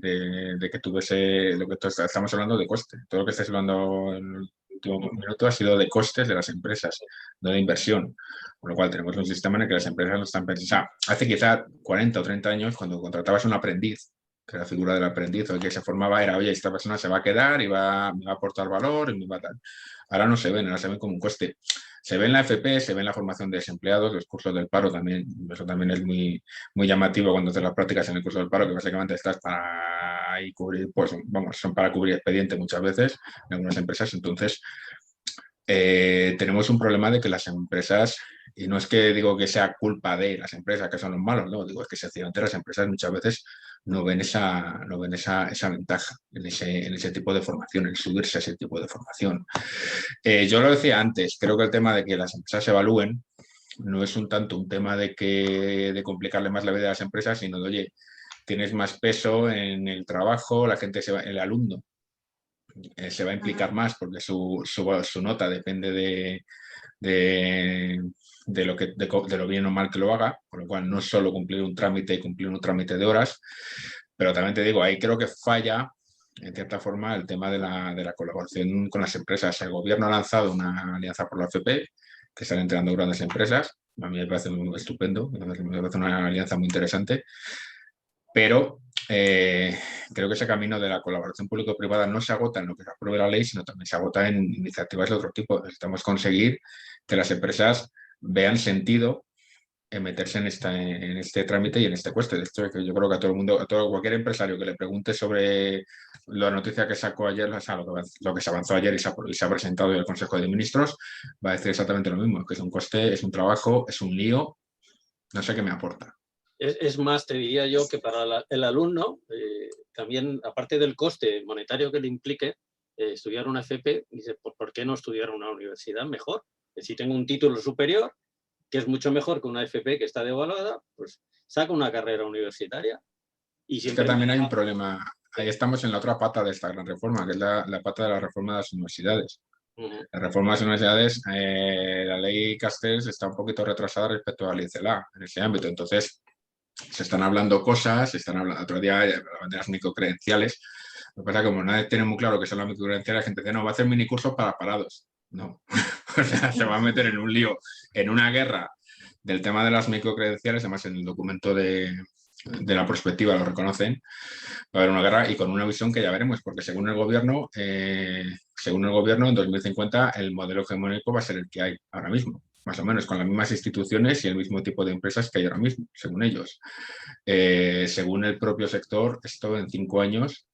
S7: que tú ves lo que estamos hablando de coste. Todo lo que estás hablando en el último minuto ha sido de costes de las empresas, no de inversión. Con lo cual tenemos un sistema en el que las empresas no están pensando. O sea, hace quizá 40 o 30 años, cuando contratabas un aprendiz, que la figura del aprendiz o el que se formaba era, oye, esta persona se va a quedar y me va a aportar valor y me va a tal. Ahora no se ven, ahora se ven como un coste. Se ve en la FP, se ve en la formación de desempleados, los cursos del paro también, eso también es muy, muy llamativo cuando haces las prácticas en el curso del paro, que básicamente estás para ahí cubrir, pues vamos, son para cubrir expediente muchas veces en algunas empresas. Entonces, tenemos un problema de que las empresas, y no es que digo que sea culpa de las empresas que son los malos, no, digo es que sencillamente las empresas muchas veces no ven esa ventaja en ese tipo de formación, en subirse a ese tipo de formación. Yo lo decía antes, creo que el tema de que las empresas se evalúen no es un tanto un tema de complicarle más la vida a las empresas, sino de, oye, tienes más peso en el trabajo, la gente el alumno se va a implicar más porque su nota depende de lo bien o mal que lo haga, con lo cual no es solo cumplir un trámite de horas, pero también te digo, ahí creo que falla en cierta forma el tema de la colaboración con las empresas. El gobierno ha lanzado una alianza por la FP, que están entrenando grandes empresas, a mí me parece muy estupendo, me parece una alianza muy interesante, pero creo que ese camino de la colaboración público-privada no se agota en lo que se apruebe la ley, sino también se agota en iniciativas de otro tipo. Necesitamos conseguir que las empresas vean sentido en meterse en este trámite y en este coste. De hecho, que yo creo que a todo el mundo, cualquier empresario que le pregunte sobre la noticia que sacó ayer, o sea, lo que se avanzó ayer y se ha presentado en el Consejo de Ministros, va a decir exactamente lo mismo, que es un coste, es un trabajo, es un lío, no sé qué me aporta.
S5: Es más, te diría yo que para el alumno, también, aparte del coste monetario que le implique estudiar una FP, dice, ¿por qué no estudiar una universidad mejor? Si tengo un título superior, que es mucho mejor que una FP que está devaluada, pues saca una carrera universitaria. Y
S7: es que también hay un problema, ahí estamos en la otra pata de esta gran reforma, que es la pata de la reforma de las universidades. La reforma de las universidades, la ley Castells está un poquito retrasada respecto a la ley CELA en ese ámbito, entonces se están hablando cosas, otro día hablaban de las microcredenciales. Lo que pasa es que como nadie tiene muy claro qué son las microcredenciales, la gente dice, no, va a hacer minicursos para parados. No, o sea, se va a meter en un lío, en una guerra del tema de las microcredenciales, además en el documento de la prospectiva lo reconocen, va a haber una guerra y con una visión que ya veremos, porque según el gobierno, en 2050 el modelo hegemónico va a ser el que hay ahora mismo, más o menos con las mismas instituciones y el mismo tipo de empresas que hay ahora mismo, según ellos. Según el propio sector, esto en 5 años,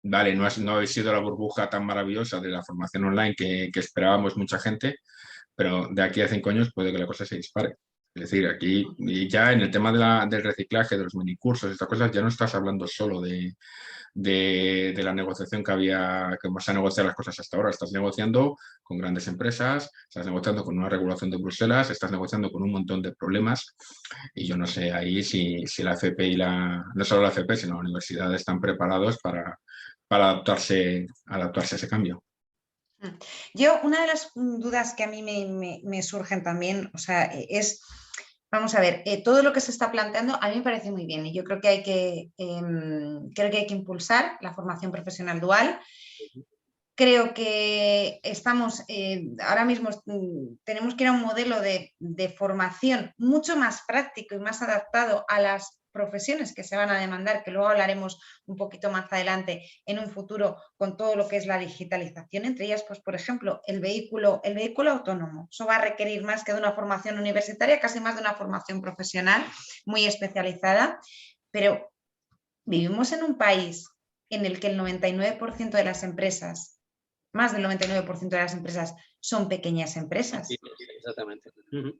S7: vale, no ha sido la burbuja tan maravillosa de la formación online que esperábamos mucha gente, pero de aquí a 5 años puede que la cosa se dispare. Es decir, aquí y ya en el tema del reciclaje, de los minicursos, estas cosas, ya no estás hablando solo de la negociación que se han negociado las cosas hasta ahora. Estás negociando con grandes empresas, estás negociando con una regulación de Bruselas, estás negociando con un montón de problemas y yo no sé ahí si la FP y no solo la FP, sino la universidad están preparados para adaptarse a ese cambio.
S2: Yo, una de las dudas que a mí me surgen también, o sea, es, vamos a ver, todo lo que se está planteando a mí me parece muy bien y yo creo que creo que hay que impulsar la formación profesional dual. Creo que estamos, ahora mismo tenemos que ir a un modelo de formación mucho más práctico y más adaptado a las profesiones que se van a demandar, que luego hablaremos un poquito más adelante en un futuro con todo lo que es la digitalización, entre ellas, pues, por ejemplo, el vehículo autónomo. Eso va a requerir más que de una formación universitaria, casi más de una formación profesional muy especializada, pero vivimos en un país en el que el 99% de las empresas, más del 99% de las empresas, son pequeñas empresas.
S5: Sí, exactamente.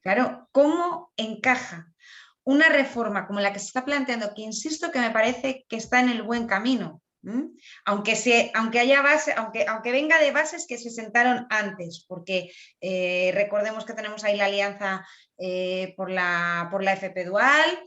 S2: Claro, ¿cómo encaja una reforma como la que se está planteando, que insisto que me parece que está en el buen camino, aunque venga de bases que se sentaron antes, porque recordemos que tenemos ahí la alianza por la FP Dual.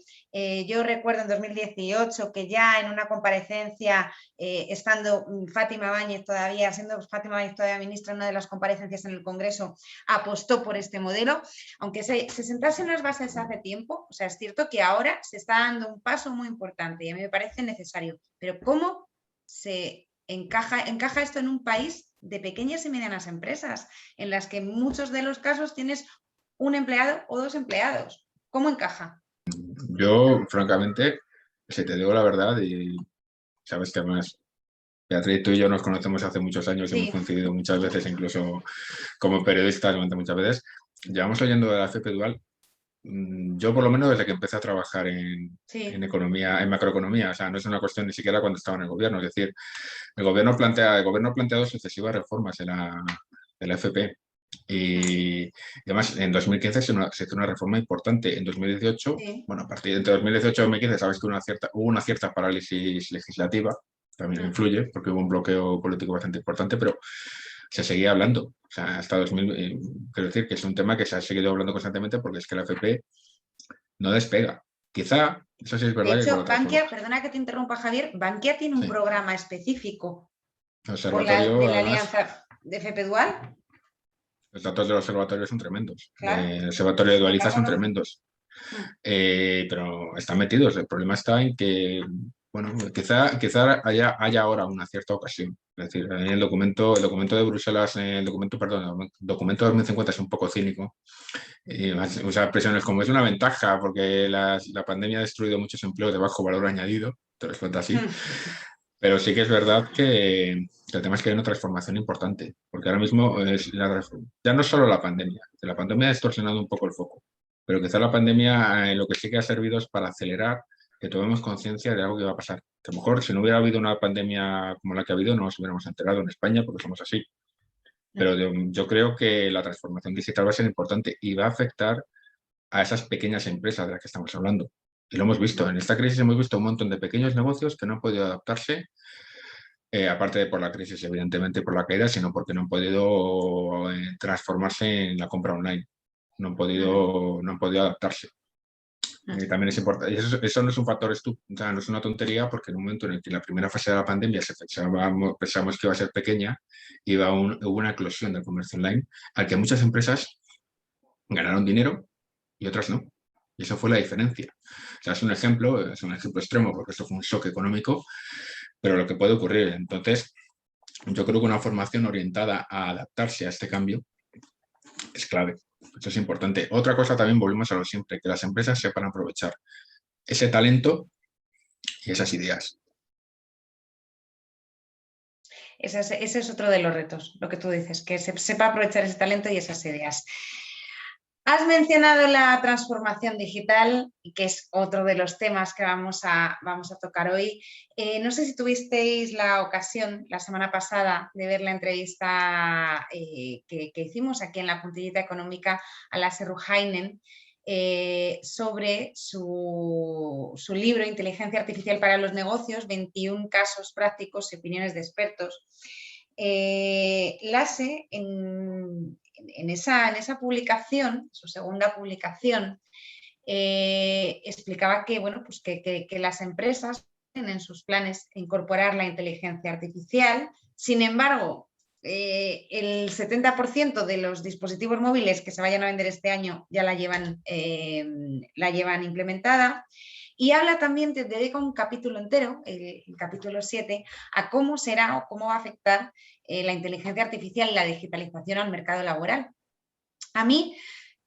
S2: Yo recuerdo en 2018 que ya en una comparecencia, estando Fátima Báñez todavía, siendo Fátima Báñez todavía ministra, en una de las comparecencias en el Congreso, apostó por este modelo, aunque se sentasen las bases hace tiempo. O sea, es cierto que ahora se está dando un paso muy importante y a mí me parece necesario, pero ¿cómo se encaja esto en un país de pequeñas y medianas empresas, en las que en muchos de los casos tienes un empleado o dos empleados? ¿Cómo encaja?
S7: Yo, francamente, si te digo la verdad, y sabes que además Beatriz, tú y yo nos conocemos hace muchos años,
S2: Sí.
S7: hemos coincidido muchas veces, incluso como periodistas, muchas veces. Llevamos oyendo de la FP Dual, yo por lo menos desde que empecé a trabajar en economía, en macroeconomía. O sea, no es una cuestión ni siquiera cuando estaba en el gobierno. Es decir, el gobierno ha planteado sucesivas reformas de la FP. Y además, en 2015 se hizo una reforma importante. En 2018, bueno, a partir de 2018 y 2015, sabes que hubo una cierta parálisis legislativa, también influye, porque hubo un bloqueo político bastante importante, pero se seguía hablando. O sea, hasta 2000, quiero decir que es un tema que se ha seguido hablando constantemente porque es que la FP no despega. Quizá, eso sí es verdad.
S2: De hecho, Bankia, perdona que te interrumpa, Javier, Bankia tiene un programa específico de la alianza de FP Dual.
S7: Los datos del observatorio son tremendos. Claro. El observatorio de Dualiza son tremendos. Pero están metidos. El problema está en que, bueno, quizá haya ahora una cierta ocasión. Es decir, en el documento de Bruselas, el documento de 2050 es un poco cínico. Y usa expresiones como es una ventaja porque la pandemia ha destruido muchos empleos de bajo valor añadido. Te lo cuenta así. Pero sí que es verdad que el tema es que hay una transformación importante, porque ahora mismo ya no es solo la pandemia ha distorsionado un poco el foco, pero quizá la pandemia lo que sí que ha servido es para acelerar que tomemos conciencia de algo que va a pasar. Que a lo mejor si no hubiera habido una pandemia como la que ha habido no nos hubiéramos enterado en España porque somos así. Pero yo creo que la transformación digital va a ser importante y va a afectar a esas pequeñas empresas de las que estamos hablando. Y lo hemos visto, en esta crisis hemos visto un montón de pequeños negocios que no han podido adaptarse, aparte de por la crisis, evidentemente por la caída, sino porque no han podido transformarse en la compra online. No han podido adaptarse. También es importante. Y eso no es un factor no es una tontería, porque en un momento en el que en la primera fase de la pandemia pensábamos que iba a ser pequeña, hubo una eclosión del comercio online, al que muchas empresas ganaron dinero y otras no. Y eso fue la diferencia. O sea, es un ejemplo extremo, porque esto fue un shock económico, pero lo que puede ocurrir. Entonces, yo creo que una formación orientada a adaptarse a este cambio es clave. Eso es importante. Otra cosa también, volvemos a lo siempre, que las empresas sepan aprovechar ese talento y esas ideas.
S2: Ese es otro de los retos, lo que tú dices, que se sepa aprovechar ese talento y esas ideas. Has mencionado la transformación digital, que es otro de los temas que vamos a tocar hoy. No sé si tuvisteis la ocasión la semana pasada de ver la entrevista que hicimos aquí en la Puntillita Económica a Lasse Ruhainen sobre su libro Inteligencia Artificial para los Negocios, 21 casos prácticos y opiniones de expertos. Lasse, en esa publicación, su segunda publicación, explicaba que, bueno, pues que las empresas tienen en sus planes incorporar la inteligencia artificial. Sin embargo, el 70% de los dispositivos móviles que se vayan a vender este año ya la llevan implementada. Y habla también, te dedica un capítulo entero, el capítulo 7, a cómo será o cómo va a afectar la inteligencia artificial y la digitalización al mercado laboral. A mí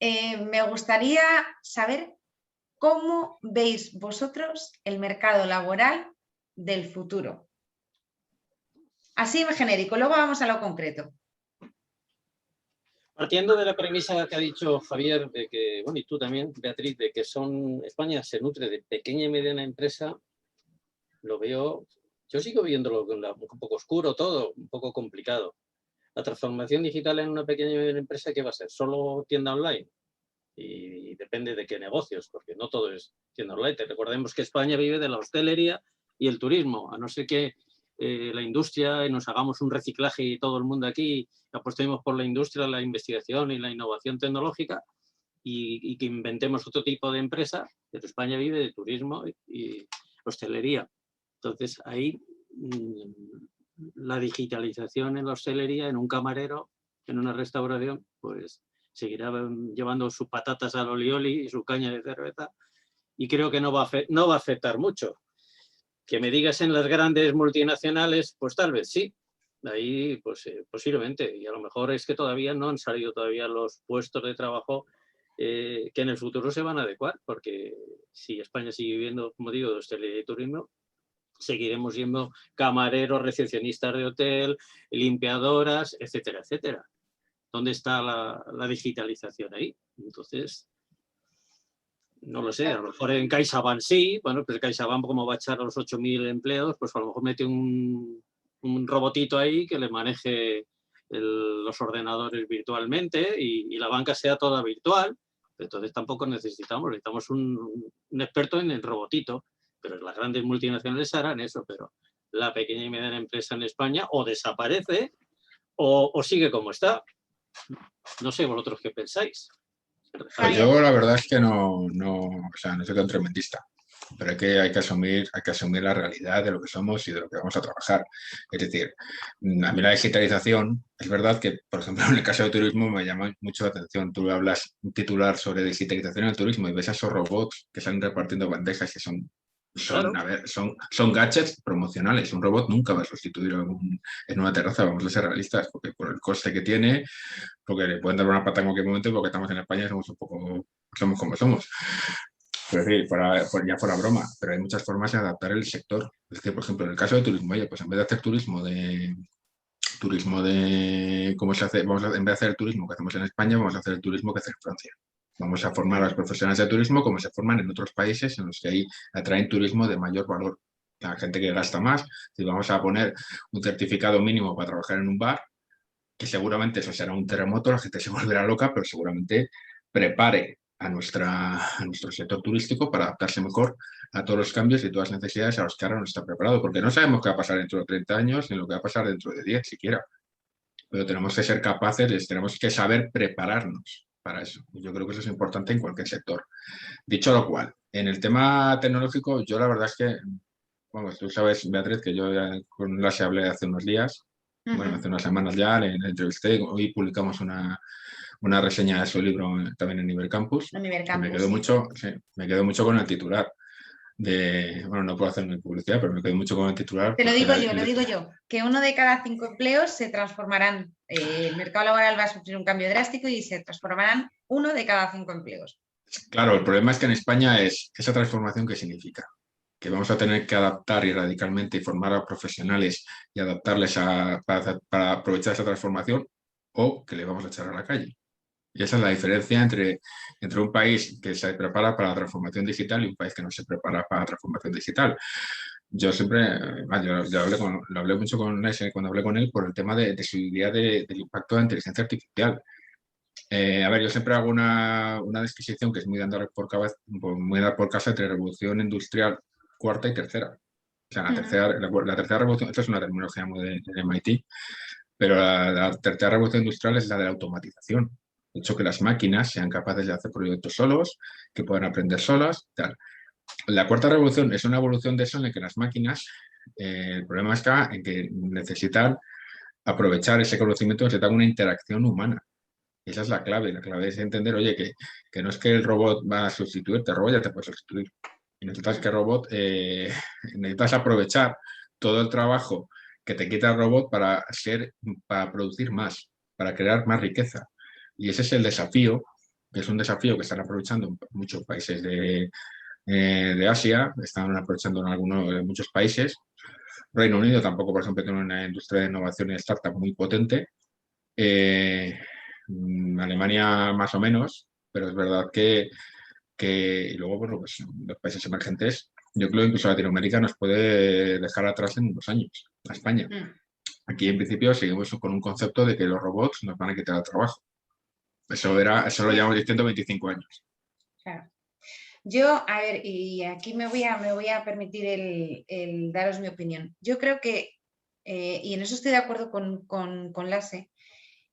S2: me gustaría saber cómo veis vosotros el mercado laboral del futuro. Así en genérico, luego vamos a lo concreto.
S5: Partiendo de la premisa que ha dicho Javier, de que, bueno, y tú también, Beatriz, de que España se nutre de pequeña y mediana empresa, lo veo, yo sigo viéndolo un poco oscuro todo, un poco complicado. La transformación digital en una pequeña y mediana empresa, ¿qué va a ser? ¿Solo tienda online? Y depende de qué negocios, porque no todo es tienda online. Recordemos que España vive de la hostelería y el turismo, a no ser que la industria y nos hagamos un reciclaje y todo el mundo aquí apostemos por la industria, la investigación y la innovación tecnológica y que inventemos otro tipo de empresa, pero España vive de turismo y hostelería. Entonces ahí la digitalización en la hostelería, en un camarero, en una restauración, pues seguirá llevando sus patatas al olioli y su caña de cerveza y creo que no va a afectar mucho. Que me digas en las grandes multinacionales, pues tal vez sí, ahí pues posiblemente, y a lo mejor es que todavía no han salido todavía los puestos de trabajo que en el futuro se van a adecuar, porque si España sigue viviendo, como digo, de hostelería y turismo, seguiremos siendo camareros, recepcionistas de hotel, limpiadoras, etcétera, etcétera. ¿Dónde está la digitalización ahí? Entonces, no lo sé, a lo mejor en CaixaBank sí, bueno, pues CaixaBank como va a echar a los 8.000 empleados, pues a lo mejor mete un robotito ahí que le maneje los ordenadores virtualmente y la banca sea toda virtual, entonces tampoco necesitamos un experto en el robotito, pero las grandes multinacionales harán eso, pero la pequeña y mediana empresa en España o desaparece o sigue como está. No sé vosotros qué pensáis.
S7: Pues yo la verdad es que no soy tan tremendista, pero hay que asumir la realidad de lo que somos y de lo que vamos a trabajar. Es decir, a mí la digitalización, es verdad que, por ejemplo, en el caso del turismo me llama mucho la atención. Tú hablas un titular sobre digitalización en el turismo y ves a esos robots que salen repartiendo bandejas que son gadgets promocionales. Un robot nunca va a sustituir en una terraza, vamos a ser realistas, porque por el coste que tiene, porque le pueden dar una pata en cualquier momento, porque estamos en España y somos como somos. Es decir, ya fuera broma, pero hay muchas formas de adaptar el sector. Es decir, por ejemplo, en el caso del turismo, pues en vez de hacer turismo de cómo se hace, en vez de hacer el turismo que hacemos en España, vamos a hacer el turismo que hace en Francia. Vamos a formar a los profesionales de turismo como se forman en otros países en los que ahí atraen turismo de mayor valor. La gente que gasta más, si vamos a poner un certificado mínimo para trabajar en un bar, que seguramente eso será un terremoto, la gente se volverá loca, pero seguramente prepare a nuestro sector turístico para adaptarse mejor a todos los cambios y todas las necesidades a los que ahora no está preparado, porque no sabemos qué va a pasar dentro de 30 años ni lo que va a pasar dentro de 10 siquiera. Pero tenemos que ser capaces, tenemos que saber prepararnos para eso. Yo creo que eso es importante en cualquier sector. Dicho lo cual, en el tema tecnológico, yo la verdad es que, bueno, tú sabes, Beatriz, que yo ya con Lase hablé hace unos días, bueno, hace unas semanas ya, le entrevisté, hoy publicamos una reseña de su libro también en Ibercampus. Me quedó mucho con el titular. Bueno, no puedo hacer mi publicidad, pero me quedé mucho con el titular.
S2: Te lo digo yo, que 1 de cada 5 empleos se transformarán, el mercado laboral va a sufrir un cambio drástico y se transformarán 1 de cada 5 empleos. Claro,
S7: el problema es que en España esa transformación, ¿qué significa? Que vamos a tener que adaptar y radicalmente y formar a profesionales y adaptarles para aprovechar esa transformación o que le vamos a echar a la calle. Y esa es la diferencia entre un país que se prepara para la transformación digital y un país que no se prepara para la transformación digital. Yo siempre, lo hablé mucho con Lase cuando hablé con él por el tema de su idea del impacto de la inteligencia artificial. A ver, yo siempre hago una disquisición que es muy de andar por casa entre revolución industrial cuarta y tercera. O sea, la tercera revolución, esto es una terminología muy de MIT, pero la tercera revolución industrial es la de la automatización. De hecho, que las máquinas sean capaces de hacer proyectos solos, que puedan aprender solas, tal. La cuarta revolución es una evolución de eso en la que las máquinas, el problema está en que necesitan aprovechar ese conocimiento necesita una interacción humana. Y esa es la clave es entender, oye, que no es que el robot va a sustituirte, el robot ya te puede sustituir. Y necesitas que el robot, necesitas aprovechar todo el trabajo que te quita el robot para producir más, para crear más riqueza. Y ese es el desafío, que es un desafío que están aprovechando muchos países de Asia, están aprovechando en muchos países. Reino Unido tampoco, por ejemplo, tiene una industria de innovación y startup muy potente. Alemania más o menos, pero es verdad que y luego, bueno, pues los países emergentes, yo creo que incluso Latinoamérica nos puede dejar atrás en unos años, a España. Aquí en principio seguimos con un concepto de que los robots nos van a quitar el trabajo. Eso lo llevamos diciendo 25 años.
S2: Claro. Yo, a ver, y aquí me voy a permitir el daros mi opinión. Yo creo que, y en eso estoy de acuerdo con Lasse,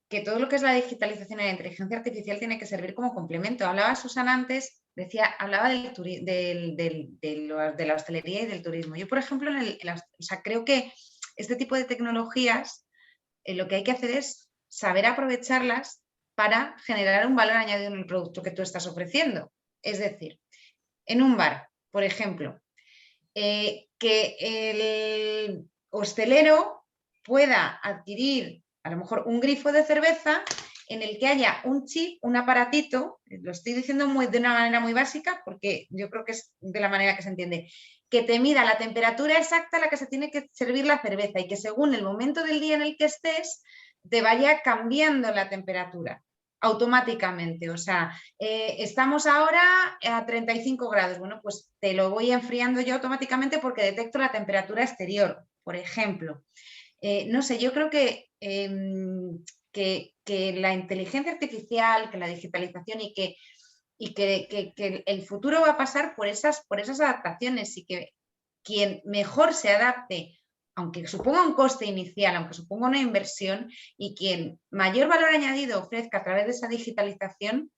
S2: que todo lo que es la digitalización y la inteligencia artificial tiene que servir como complemento. Hablaba Susana antes, hablaba de la hostelería y del turismo. Yo, por ejemplo, creo que este tipo de tecnologías lo que hay que hacer es saber aprovecharlas para generar un valor añadido en el producto que tú estás ofreciendo. Es decir, en un bar, por ejemplo, que el hostelero pueda adquirir a lo mejor un grifo de cerveza en el que haya un chip, un aparatito, lo estoy diciendo de una manera muy básica porque yo creo que es de la manera que se entiende, que te mida la temperatura exacta a la que se tiene que servir la cerveza y que según el momento del día en el que estés, te vaya cambiando la temperatura automáticamente. O sea, estamos ahora a 35 grados, bueno, pues te lo voy enfriando yo automáticamente porque detecto la temperatura exterior, por ejemplo. No sé, yo creo que la inteligencia artificial, que la digitalización y que el futuro va a pasar por esas adaptaciones y que quien mejor se adapte, aunque suponga un coste inicial, aunque suponga una inversión, y quien mayor valor añadido ofrezca a través de esa digitalización,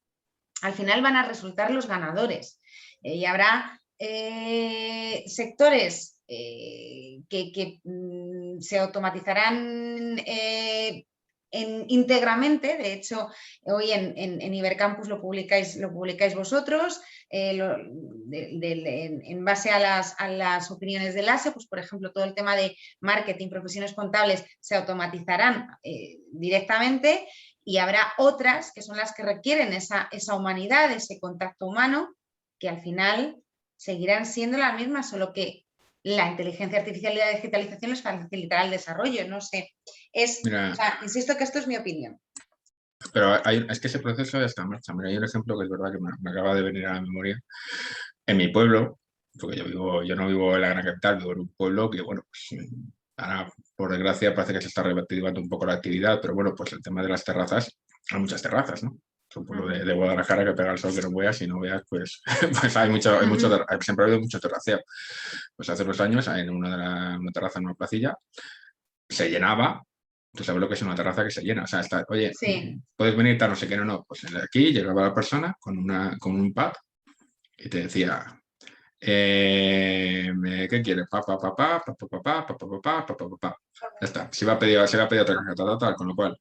S2: al final van a resultar los ganadores. Y habrá sectores que se automatizarán íntegramente. De hecho, hoy en Ibercampus lo publicáis vosotros, en base a las opiniones de Lasse, pues por ejemplo todo el tema de marketing, profesiones contables se automatizarán directamente, y habrá otras que son las que requieren esa humanidad, ese contacto humano, que al final seguirán siendo las mismas, solo que la inteligencia artificial y la digitalización les facilitará el desarrollo. No sé, insisto que esto es mi opinión.
S7: Pero es que ese proceso ya está en marcha. Mira, hay un ejemplo que es verdad que me acaba de venir a la memoria. En mi pueblo, porque yo no vivo en la gran capital, vivo en un pueblo que, bueno, pues ahora, por desgracia, parece que se está reactivando un poco la actividad, pero bueno, pues el tema de las terrazas, hay muchas terrazas, ¿no? Es un pueblo de Guadalajara que pega el sol que no veas, si no veas, pues siempre ha habido mucho terraceo. Pues hace unos años, en una terraza en una placilla, se llenaba. Tú sabes lo que es una terraza que se llena. O sea, oye, sí, puedes venir, tal, no sé qué, no. Pues aquí llegaba la persona con un pad y te decía, ¿qué quieres? Ya está. Se iba a pedir otra cosa, tal. Con lo cual,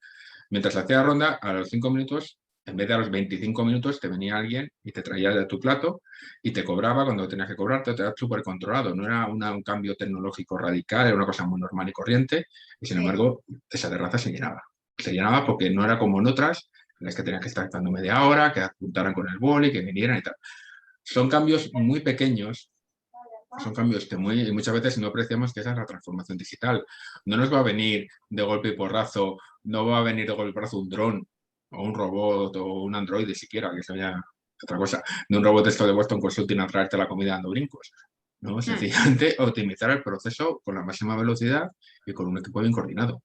S7: mientras hacía la ronda, a los 5 minutos, en vez de a los 25 minutos, te venía alguien y te traía de tu plato y te cobraba cuando tenías que cobrarte, te era súper controlado. No era un cambio tecnológico radical, era una cosa muy normal y corriente. Y sin embargo, esa terraza se llenaba. Se llenaba porque no era como en otras, en las que tenías que estar esperando media hora, que apuntaran con el boli, que vinieran y tal. Son cambios muy pequeños. Son cambios que muchas veces no apreciamos que esa es la transformación digital. No nos va a venir de golpe y porrazo, no va a venir de golpe y porrazo un dron o un robot o un androide siquiera, que sea otra cosa, de un robot esto de Boston Consulting a traerte la comida dando brincos. ¿No? Sencillamente optimizar el proceso con la máxima velocidad y con un equipo bien coordinado.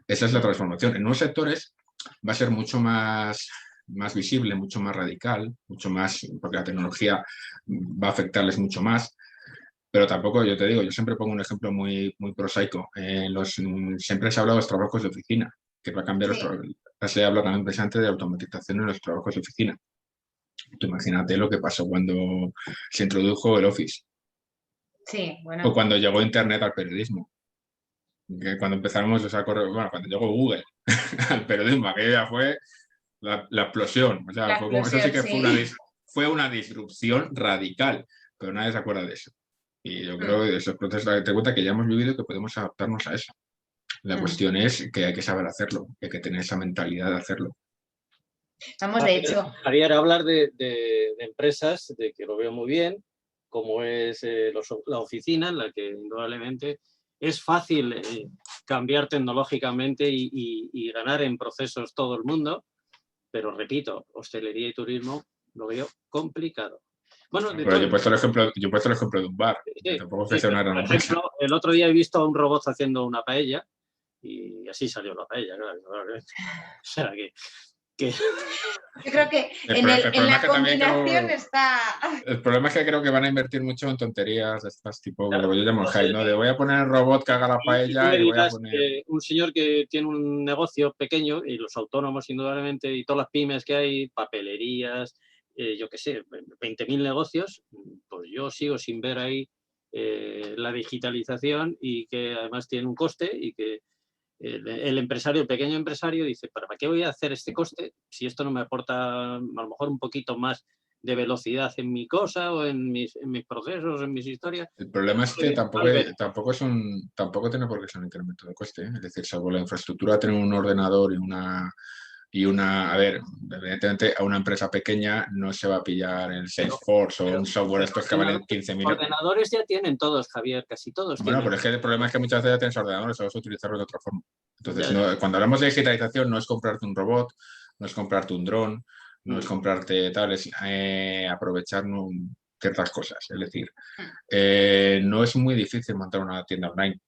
S7: Esa es la transformación. En unos sectores va a ser mucho más visible, mucho más radical, mucho más, porque la tecnología va a afectarles mucho más. Pero tampoco, yo te digo, yo siempre pongo un ejemplo muy, muy prosaico. Siempre se ha hablado de los trabajos de oficina, que va a cambiar los trabajos. Se habla también precisamente de automatización en los trabajos de oficina. Tú imagínate lo que pasó cuando se introdujo el Office.
S2: Sí, bueno.
S7: O cuando llegó Internet al periodismo. Que cuando empezamos, o sea, bueno, cuando llegó Google al periodismo, aquello ya fue la explosión. O sea,
S2: La
S7: fue como, eso sí que
S2: explosión, sí.
S7: fue una disrupción radical, pero nadie se acuerda de eso. Y yo creo que esos procesos, te cuenta que ya hemos vivido y que podemos adaptarnos a eso. La cuestión es que hay que saber hacerlo, hay que tener esa mentalidad de hacerlo.
S2: Vamos, de hecho,
S5: Javier, hablar de empresas, de que lo veo muy bien, como es la oficina, en la que indudablemente es fácil cambiar tecnológicamente y ganar en procesos todo el mundo, pero repito, hostelería y turismo lo veo complicado. Bueno,
S7: pero yo he puesto el ejemplo de un bar.
S5: Sí,
S7: Tampoco
S5: sí,
S7: ofrece una gran
S5: por
S7: empresa.
S5: ejemplo, el otro día he visto a un robot haciendo una paella y así salió la paella, claro. O sea, que
S2: yo creo que
S7: El
S2: en
S7: problema
S2: la
S7: es que también
S2: combinación está...
S7: el problema es que creo que van a invertir mucho en tonterías de estas tipo,
S5: claro,
S7: lo que yo llamo el
S5: entonces,
S7: hype, ¿no? De voy a poner el robot que haga la
S5: y tú
S7: paella
S5: me
S7: y voy a
S5: dirás,
S7: poner...
S5: un señor que tiene un negocio pequeño, y los autónomos indudablemente, y todas las pymes que hay, papelerías, yo qué sé, 20.000 negocios, pues yo sigo sin ver ahí la digitalización y que además tiene un coste y que el empresario, el pequeño empresario dice, ¿para qué voy a hacer este coste si esto no me aporta a lo mejor un poquito más de velocidad en mi cosa o en mis procesos, en mis historias?
S7: El problema es que
S5: Al ver,
S7: tampoco tiene por qué ser un incremento de coste, ¿eh? Es decir, salvo la infraestructura, tener un ordenador a ver, evidentemente a una empresa pequeña no se va a pillar el Salesforce o un software estos que valen 15.000 euros.
S5: Ordenadores ya tienen todos, Javier, casi todos
S7: Bueno,
S5: tienen.
S7: pero es que el problema es que muchas veces ya tienes ordenadores, vas a utilizarlos de otra forma. Entonces,
S5: Ya.
S7: cuando hablamos de digitalización, no es comprarte un robot, no es comprarte un dron, no es comprarte tal, es aprovechar ciertas cosas. Es decir, no es muy difícil montar una tienda online.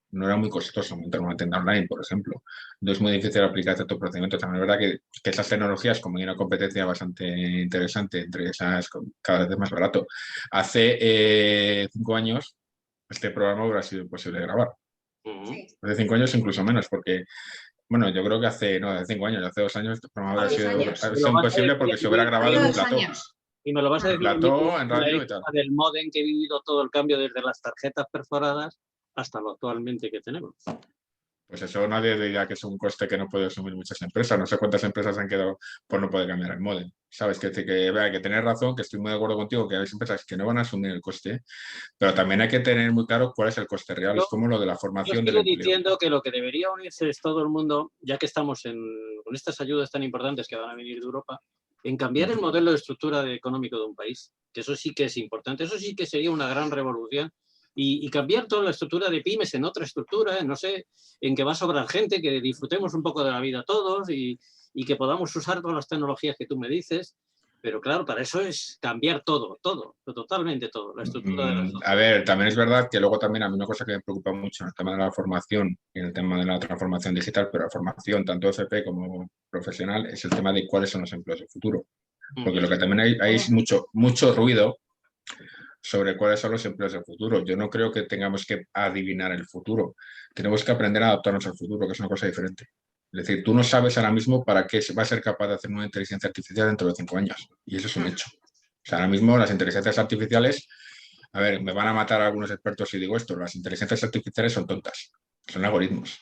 S7: No era muy costoso montar una tienda online, por ejemplo. No es muy difícil aplicar ciertos procedimientos. También es verdad que esas tecnologías, como hay una competencia bastante interesante entre esas, cada vez es más barato. Hace 5 años, este programa hubiera sido imposible de grabar.
S2: Sí.
S7: Hace 5 años incluso menos, porque, bueno, yo creo que hace 5 años, hace 2 años, este programa hubiera sido imposible porque se hubiera grabado en un plató.
S5: Y me lo vas a decir
S7: en radio y tal.
S5: del modem que he vivido todo el cambio desde las tarjetas perforadas hasta lo actualmente que tenemos.
S7: Pues eso nadie diría que es un coste que no puede asumir muchas empresas. No sé cuántas empresas han quedado por no poder cambiar el modem. ¿Sabes? Que tener razón, que estoy muy de acuerdo contigo, que hay empresas que no van a asumir el coste, pero también hay que tener muy claro cuál es el coste real. Es como lo de la formación del empleo.
S5: Yo estoy diciendo que lo que debería unirse es todo el mundo, ya que estamos con estas ayudas tan importantes que van a venir de Europa, en cambiar el modelo de estructura económico de un país, que eso sí que es importante, eso sí que sería una gran revolución, y cambiar toda la estructura de pymes en otra estructura, no sé, en que va a sobrar gente, que disfrutemos un poco de la vida todos y que podamos usar todas las tecnologías que tú me dices. Pero claro, para eso es cambiar todo, totalmente todo, la estructura de la sociedad.
S7: A ver, también es verdad que luego también a mí una cosa que me preocupa mucho en el tema de la formación y en el tema de la transformación digital, pero la formación tanto FP como profesional, es el tema de cuáles son los empleos del futuro. Porque lo que también hay es mucho ruido sobre cuáles son los empleos del futuro. Yo no creo que tengamos que adivinar el futuro. Tenemos que aprender a adaptarnos al futuro, que es una cosa diferente. Es decir, tú no sabes ahora mismo para qué va a ser capaz de hacer una inteligencia artificial dentro de 5 años. Y eso es un hecho. O sea, ahora mismo las inteligencias artificiales, a ver, me van a matar algunos expertos si digo esto, las inteligencias artificiales son tontas, son algoritmos.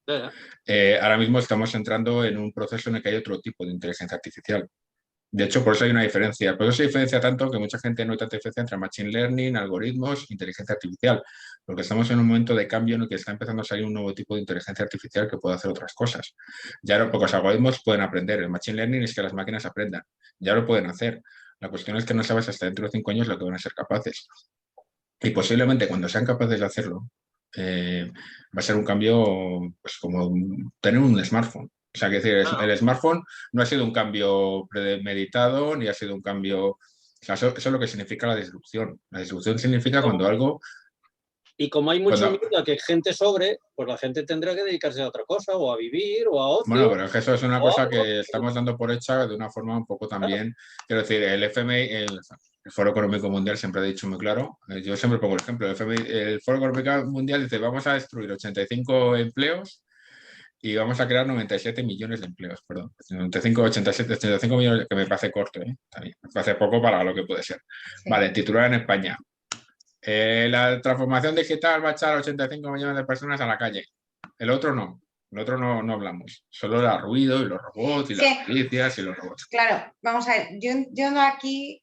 S7: Ahora mismo estamos entrando en un proceso en el que hay otro tipo de inteligencia artificial. De hecho, por eso hay una diferencia. Por eso se diferencia tanto que mucha gente no hay tanta diferencia entre machine learning, algoritmos e inteligencia artificial. Porque estamos en un momento de cambio en el que está empezando a salir un nuevo tipo de inteligencia artificial que puede hacer otras cosas. Ya no, porque los algoritmos pueden aprender. El machine learning es que las máquinas aprendan. Ya lo pueden hacer. La cuestión es que no sabes hasta dentro de 5 años lo que van a ser capaces. Y posiblemente cuando sean capaces de hacerlo, va a ser un cambio pues como tener un smartphone. O sea, que decir, el smartphone no ha sido un cambio premeditado, ni ha sido un cambio... O sea, eso es lo que significa la disrupción. La disrupción significa cuando algo...
S5: Y como hay mucho miedo a que gente sobre, pues la gente tendrá que dedicarse a otra cosa, o a vivir, o a ocio.
S7: Bueno, pero es que eso es una cosa que estamos dando por hecha de una forma un poco también... Quiero decir, el FMI, el Foro Económico Mundial siempre ha dicho muy claro, yo siempre pongo el ejemplo, el Foro Económico Mundial dice, vamos a destruir 85 empleos y vamos a crear 97 millones de empleos, perdón. 85 millones, que me parece corto, también. Me parece poco para lo que puede ser. Sí. Vale, titular en España. La transformación digital va a echar 85 millones de personas a la calle. El otro no. El otro no hablamos. Solo el ruido y los robots y las noticias y los robots.
S2: Claro, vamos a ver, yo no aquí,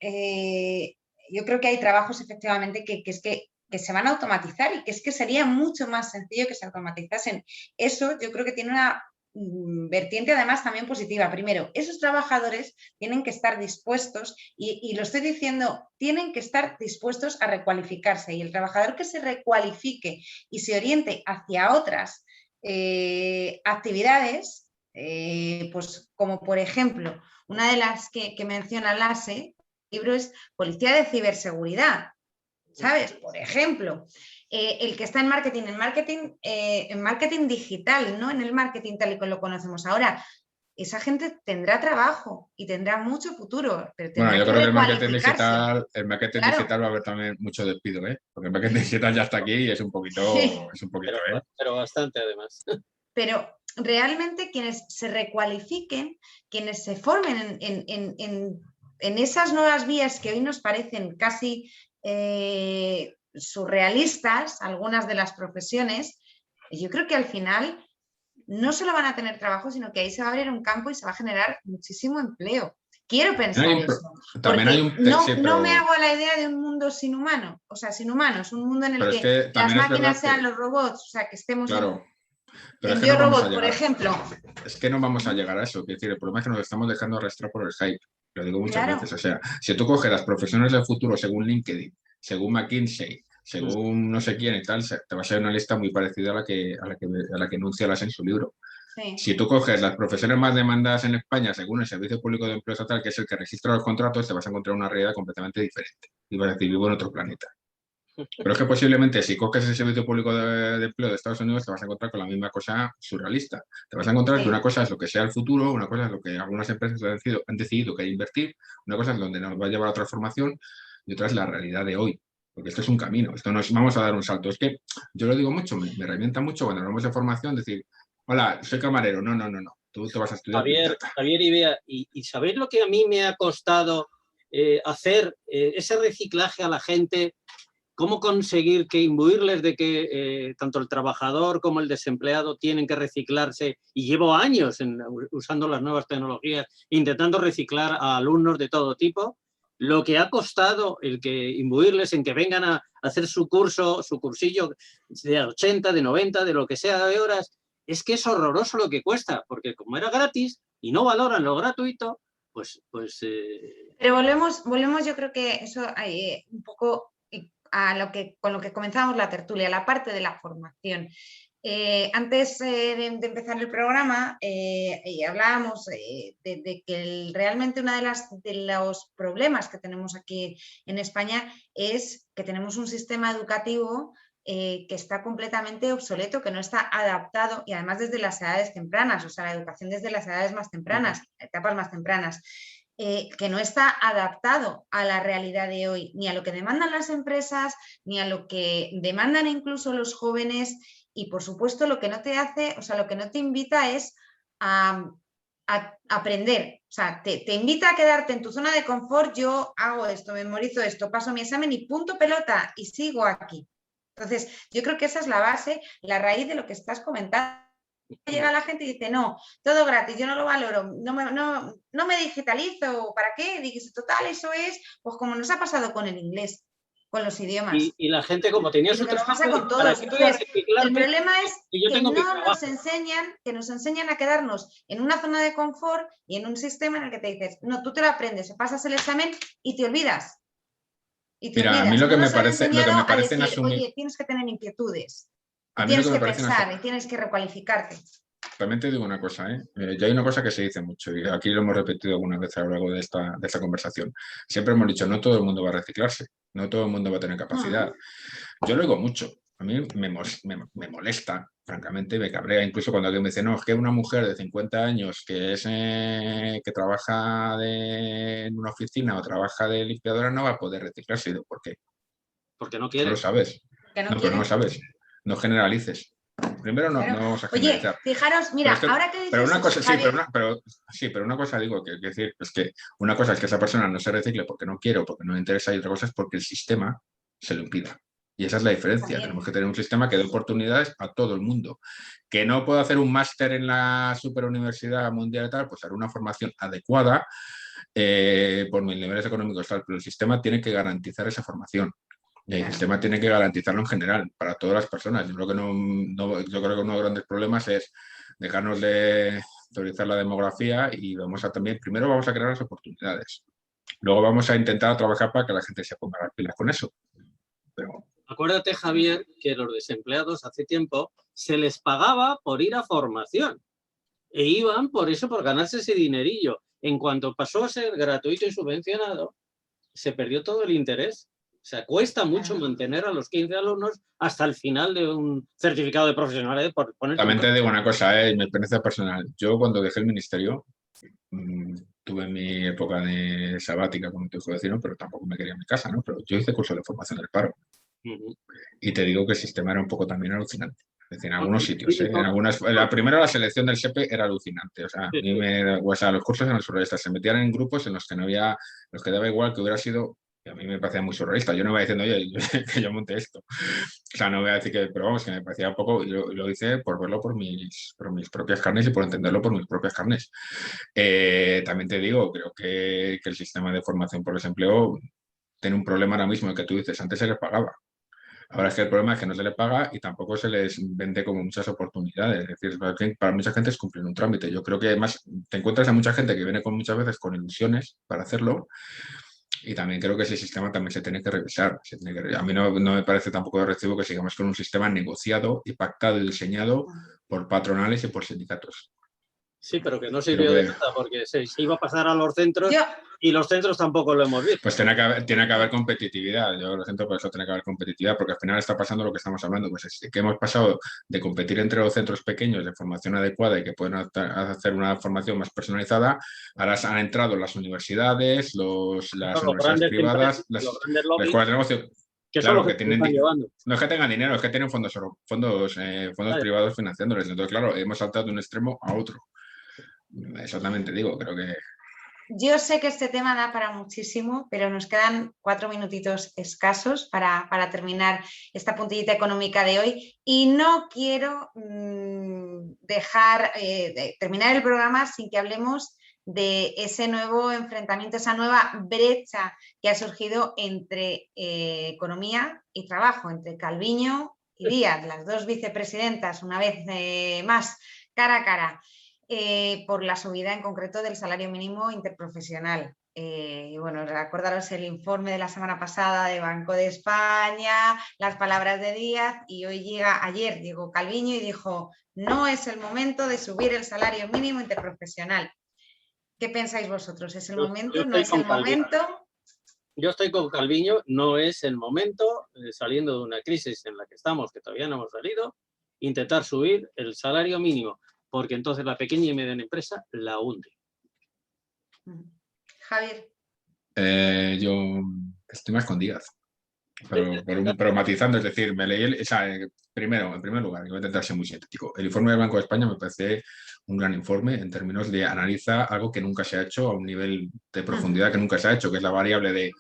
S2: yo creo que hay trabajos efectivamente que se van a automatizar y que es que sería mucho más sencillo que se automatizasen. Eso yo creo que tiene una vertiente además también positiva. Primero, esos trabajadores tienen que estar dispuestos, y lo estoy diciendo, tienen que estar dispuestos a recualificarse, y el trabajador que se recualifique y se oriente hacia otras actividades, pues como por ejemplo, una de las que menciona LASE, el libro es Policía de Ciberseguridad, ¿sabes? Por ejemplo, el que está en marketing digital, no en el marketing tal y como lo conocemos ahora. Esa gente tendrá trabajo y tendrá mucho futuro. Pero
S7: bueno, yo creo que el marketing
S2: digital
S7: va a haber también mucho despido, ¿eh? Porque el marketing digital ya está aquí y es un poquito,
S5: pero bastante además.
S2: Pero realmente quienes se recualifiquen, quienes se formen en esas nuevas vías que hoy nos parecen casi surrealistas, algunas de las profesiones, yo creo que al final no solo van a tener trabajo, sino que ahí se va a abrir un campo y se va a generar muchísimo empleo. Quiero pensar eso. No me hago la idea de un mundo sin humano, o sea, sin humanos, un mundo en el que las máquinas sean los robots, o sea, que estemos
S7: pero
S2: en
S7: es que
S2: Yo Robot, por ejemplo.
S7: Es que no vamos a llegar a eso. Es decir, el problema es que nos estamos dejando arrastrar por el hype. Lo digo muchas veces. O sea, si tú coges las profesiones del futuro según LinkedIn, según McKinsey, según no sé quién y tal, te va a ser una lista muy parecida a la que enuncia LASE en su libro. Sí. Si tú coges las profesiones más demandadas en España según el Servicio Público de Empleo Estatal, que es el que registra los contratos, te vas a encontrar una realidad completamente diferente. Y vas a decir, vivo en otro planeta. Pero es que posiblemente si coges el Servicio Público de Empleo de Estados Unidos te vas a encontrar con la misma cosa surrealista. Te vas a encontrar que una cosa es lo que sea el futuro, una cosa es lo que algunas empresas han decidido que hay que invertir, una cosa es donde nos va a llevar a transformación y otra es la realidad de hoy. Porque esto es un camino, esto no es vamos a dar un salto. Es que yo lo digo mucho, me revienta mucho cuando hablamos de formación, decir, hola, soy camarero. No. Tú te vas a estudiar.
S5: Javier y Bea, ¿y sabéis lo que a mí me ha costado hacer ese reciclaje a la gente? ¿Cómo conseguir que imbuirles de que tanto el trabajador como el desempleado tienen que reciclarse? Y llevo años usando las nuevas tecnologías, intentando reciclar a alumnos de todo tipo. Lo que ha costado el que imbuirles en que vengan a hacer su cursillo de 80, de 90, de lo que sea de horas, es que es horroroso lo que cuesta, porque como era gratis y no valoran lo gratuito, pues
S2: Pero volvemos, yo creo que eso hay un poco con lo que comenzamos la tertulia, la parte de la formación. Antes de empezar el programa hablábamos de que realmente uno de los problemas que tenemos aquí en España es que tenemos un sistema educativo que está completamente obsoleto, que no está adaptado, y además desde las edades tempranas, o sea, la educación desde las edades más tempranas, etapas más tempranas. Que no está adaptado a la realidad de hoy, ni a lo que demandan las empresas, ni a lo que demandan incluso los jóvenes, y por supuesto lo que no te hace, o sea, lo que no te invita es a aprender, o sea, te invita a quedarte en tu zona de confort. Yo hago esto, memorizo esto, paso mi examen y punto pelota y sigo aquí. Entonces, yo creo que esa es la base, la raíz de lo que estás comentando. Llega la gente y dice, no, todo gratis, yo no lo valoro, no me digitalizo, ¿para qué? Dices, total, eso es, pues como nos ha pasado con el inglés, con los idiomas.
S5: Y la gente, como tenía su
S2: trabajo, pasa con todos. Entonces, el problema es que nos enseñan a quedarnos en una zona de confort y en un sistema en el que te dices, no, tú te lo aprendes, pasas el examen y te olvidas.
S7: Mira, a mí lo que me parece
S2: en asumir... Oye, tienes que tener inquietudes. Tienes que pensar y tienes que recualificarte.
S7: También te digo una cosa, ya hay una cosa que se dice mucho y aquí lo hemos repetido algunas veces a lo largo de esta conversación. Siempre hemos dicho, no todo el mundo va a reciclarse, no todo el mundo va a tener capacidad. Yo lo digo mucho, a mí me molesta, francamente, me cabrea, incluso cuando alguien me dice, no, es que una mujer de 50 años que trabaja en una oficina o trabaja de limpiadora no va a poder reciclarse. ¿Por qué?
S5: Porque no quiere.
S7: No lo sabes. Pero no lo sabes. No generalices. Primero no vamos a generalizar.
S2: Oye, fijaros, mira, ahora que dices
S7: pero una cosa,
S2: eso,
S7: pero una cosa digo que decir es que una cosa es que esa persona no se recicle porque no quiere o porque no le interesa, y otra cosa es porque el sistema se lo impida. Y esa es la diferencia.
S2: También.
S7: Tenemos que tener un sistema que dé oportunidades a todo el mundo. Que no puedo hacer un máster en la superuniversidad mundial y tal, pues haré una formación adecuada por mis niveles económicos, tal, pero el sistema tiene que garantizar esa formación. El sistema tiene que garantizarlo en general para todas las personas. Yo creo que yo creo que uno de los grandes problemas es dejarnos de priorizar la demografía y primero vamos a crear las oportunidades. Luego vamos a intentar trabajar para que la gente se ponga las pilas con eso. Pero...
S5: Acuérdate, Javier, que los desempleados hace tiempo se les pagaba por ir a formación e iban por eso, por ganarse ese dinerillo. En cuanto pasó a ser gratuito y subvencionado, se perdió todo el interés. O sea, cuesta mucho mantener a los 15 alumnos hasta el final de un certificado de profesionalidad.
S7: También te digo una cosa, mi experiencia personal. Yo cuando dejé el ministerio, tuve mi época de sabática como tu hijo vecino, pero tampoco me quería en mi casa, ¿no? Pero yo hice curso de formación del paro. Y te digo que el sistema era un poco también alucinante. Es decir, en algunos sitios, la primera, la selección del SEPE era alucinante. O sea, los cursos eran surrealistas. Se metían en grupos en los que no había, los que daba igual que hubiera sido, y a mí me parecía muy surrealista. Yo no iba diciendo, oye, que yo monté esto. O sea, no voy a decir que, pero vamos, que me parecía un poco, y lo hice por verlo por mis propias carnes y por entenderlo por mis propias carnes. También te digo, creo que el sistema de formación por desempleo tiene un problema ahora mismo, el que tú dices, antes se les pagaba. Ahora es que el problema es que no se les paga y tampoco se les vende como muchas oportunidades. Es decir, para mucha gente es cumplir un trámite. Yo creo que además te encuentras a mucha gente que viene muchas veces con ilusiones para hacerlo y también creo que ese sistema también se tiene que revisar. A mí no me parece tampoco de recibo que sigamos con un sistema negociado y pactado y diseñado por patronales y por sindicatos.
S5: Sí, pero que no sirvió de nada porque se iba a pasar a los centros y los centros tampoco lo hemos visto.
S7: Pues tiene que haber competitividad. Yo lo siento, por eso tiene que haber competitividad, porque al final está pasando lo que estamos hablando. Pues es que hemos pasado de competir entre los centros pequeños de formación adecuada y que pueden hacer una formación más personalizada. Ahora han entrado las universidades, las universidades privadas, las escuelas de negocio.
S5: Que claro, que tienen,
S7: no es que tengan dinero, es que tienen fondos privados financiándoles. Entonces, claro, hemos saltado de un extremo a otro. Eso también te digo, creo que...
S2: Yo sé que este tema da para muchísimo, pero nos quedan 4 minutitos escasos para terminar esta puntillita económica de hoy y no quiero dejar de terminar el programa sin que hablemos de ese nuevo enfrentamiento, esa nueva brecha que ha surgido entre economía y trabajo, entre Calviño y Díaz, las dos vicepresidentas, una vez más, cara a cara. Por la subida en concreto del salario mínimo interprofesional. Y bueno, recordaros el informe de la semana pasada de Banco de España, las palabras de Díaz, y ayer llegó Calviño y dijo, no es el momento de subir el salario mínimo interprofesional. ¿Qué pensáis vosotros? ¿Es el momento? ¿No es el momento?
S5: Yo estoy con Calviño, no es el momento, saliendo de una crisis en la que estamos, que todavía no hemos salido, intentar subir el salario mínimo, porque entonces la pequeña y mediana empresa la hunde.
S2: Javier.
S7: Yo estoy más con Díaz, pero matizando, es decir, me leí, en primer lugar, voy a intentar ser muy sintético. El informe del Banco de España me parece un gran informe en términos de analiza algo que nunca se ha hecho a un nivel de profundidad que nunca se ha hecho, que es la variable de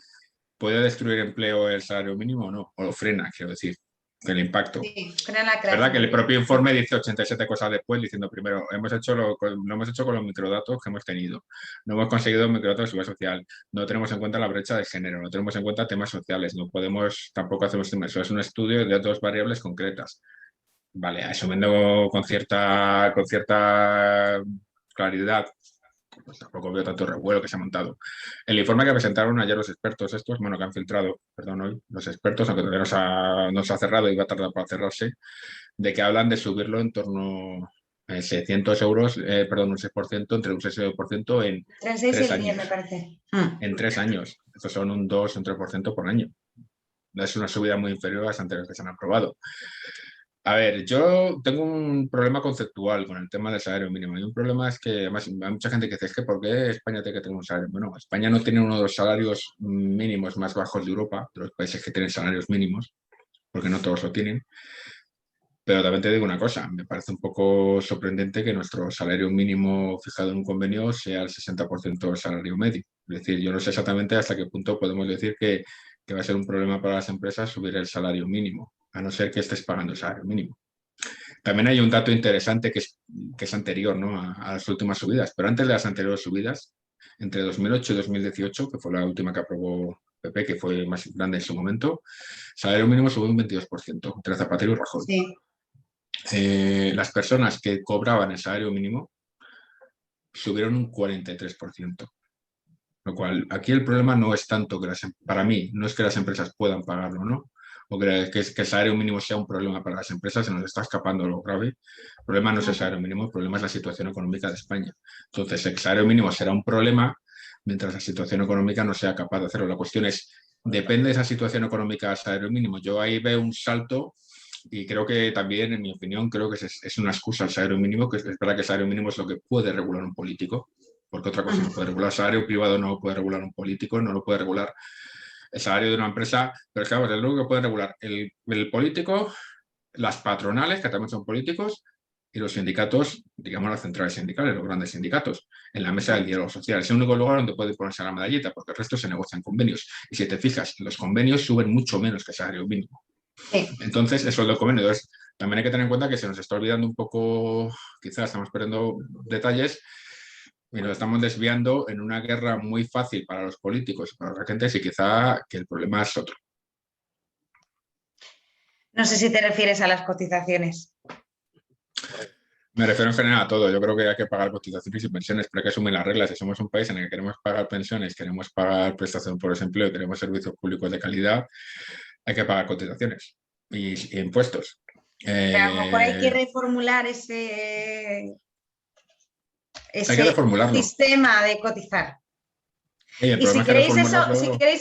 S7: ¿puede destruir empleo el salario mínimo o no? O lo frena, quiero decir. El impacto.
S2: Sí, la
S7: verdad que el propio informe dice 87 cosas después, diciendo primero, lo hemos hecho con los microdatos que hemos tenido, no hemos conseguido microdatos de seguridad social, no tenemos en cuenta la brecha de género, no tenemos en cuenta temas sociales, no podemos, tampoco hacemos eso, es un estudio de dos variables concretas. Vale, asumiendo con cierta claridad, pues tampoco veo tanto revuelo que se ha montado. El informe que presentaron ayer los expertos estos, bueno, que han filtrado, perdón, hoy, los expertos, aunque todavía no se ha cerrado y va a tardar para cerrarse, de que hablan de subirlo en torno a 600 euros, perdón, un 6%, entre un 6 y un 10% en 3 años.
S2: Me parece.
S7: En 3 años. Estos son un 2 o un 3% por año. Es una subida muy inferior a las anteriores que se han aprobado. A ver, yo tengo un problema conceptual con el tema del salario mínimo. Y un problema es que, además, hay mucha gente que dice, es que ¿por qué España tiene que tener un salario? Bueno, España no tiene uno de los salarios mínimos más bajos de Europa, de los países que tienen salarios mínimos, porque no todos lo tienen. Pero también te digo una cosa, me parece un poco sorprendente que nuestro salario mínimo fijado en un convenio sea el 60% del salario medio. Es decir, yo no sé exactamente hasta qué punto podemos decir que que va a ser un problema para las empresas subir el salario mínimo, a no ser que estés pagando el salario mínimo. También hay un dato interesante que es anterior, ¿no?, a las últimas subidas, pero antes de las anteriores subidas, entre 2008 y 2018, que fue la última que aprobó PP, que fue más grande en su momento, el salario mínimo subió un 22%, entre Zapatero y Rajoy.
S2: Sí.
S7: Las personas que cobraban el salario mínimo subieron un 43%. Lo cual, aquí el problema no es tanto que para mí, no es que las empresas puedan pagarlo, ¿no? O que el salario mínimo sea un problema para las empresas, se nos está escapando lo grave. El problema no es el salario mínimo, el problema es la situación económica de España. Entonces, el salario mínimo será un problema mientras la situación económica no sea capaz de hacerlo. La cuestión es, ¿depende de esa situación económica al salario mínimo? Yo ahí veo un salto y creo que también, en mi opinión, creo que es una excusa al salario mínimo, que es verdad que el salario mínimo es lo que puede regular un político, porque otra cosa no puede regular. El salario privado no lo puede regular un político, no lo puede regular el salario de una empresa, pero es que es lo que puede regular el político, las patronales, que también son políticos, y los sindicatos, digamos las centrales sindicales, los grandes sindicatos, en la mesa del diálogo social. Es el único lugar donde puede ponerse la medallita, porque el resto se negocian convenios. Y si te fijas, los convenios suben mucho menos que el salario mínimo.
S2: Sí.
S7: Entonces, eso es lo convenio. Entonces, también hay que tener en cuenta que se nos está olvidando un poco, quizás estamos perdiendo detalles, y nos estamos desviando en una guerra muy fácil para los políticos y para los agentes, y quizá que el problema es otro.
S2: No sé si te refieres a las cotizaciones.
S7: Me refiero en general a todo. Yo creo que hay que pagar cotizaciones y pensiones, pero hay que asumir las reglas. Si somos un país en el que queremos pagar pensiones, queremos pagar prestación por desempleo, queremos servicios públicos de calidad, hay que pagar cotizaciones y impuestos.
S2: Pero a lo mejor hay que reformular ese sistema de cotizar. Y si queréis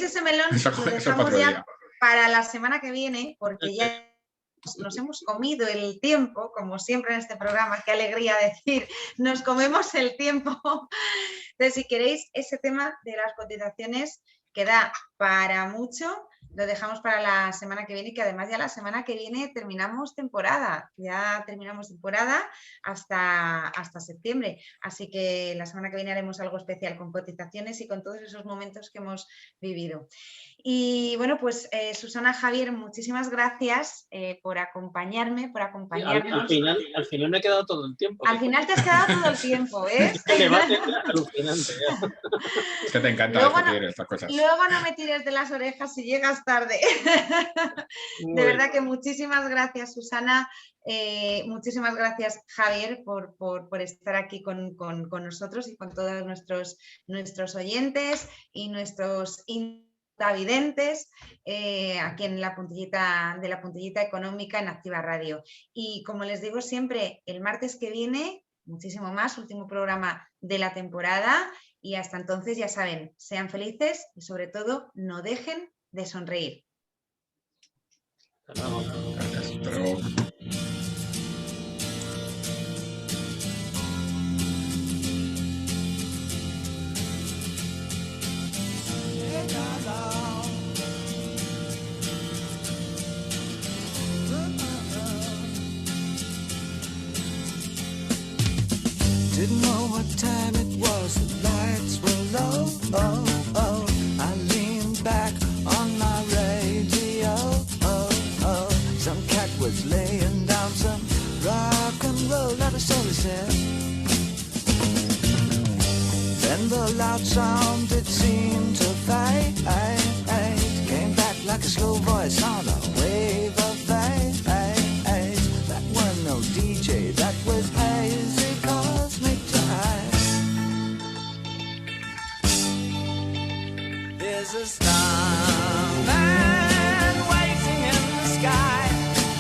S2: ese melón, lo dejamos ya para la semana que viene, porque ya nos hemos comido el tiempo, como siempre en este programa, qué alegría decir, nos comemos el tiempo. Entonces, si queréis ese tema de las cotizaciones, que da para mucho, lo dejamos para la semana que viene, que además ya la semana que viene terminamos temporada, hasta septiembre, así que la semana que viene haremos algo especial con cotizaciones y con todos esos momentos que hemos vivido. Y bueno, pues Susana, Javier, muchísimas gracias por acompañarme, por acompañarnos.
S5: Al final me he quedado todo el tiempo.
S2: Al final te has quedado todo el tiempo, ¿ves?
S5: Alucinante.
S7: Es que te encanta discutir estas cosas.
S2: Luego no me tires de las orejas si llegas tarde. De verdad que muchísimas gracias, Susana. Muchísimas gracias, Javier, por estar aquí con nosotros y con todos nuestros oyentes y nuestros videntes aquí en la puntillita económica en Activa Radio. Y como les digo siempre, el martes que viene, muchísimo más, último programa de la temporada, y hasta entonces ya saben, sean felices y sobre todo no dejen de sonreír.
S7: Hasta luego. Gracias. Hasta luego.
S8: Didn't know what time it was, the lights were low. Oh, oh. I leaned back on my radio. Oh, oh. Some cat was laying down some rock and roll, that is all he said. Then the loud sound, it seemed to fade. Came back like a slow voice on a wave of fate. That was no DJ, that was hazy cosmic time. There's a starman waiting in the sky.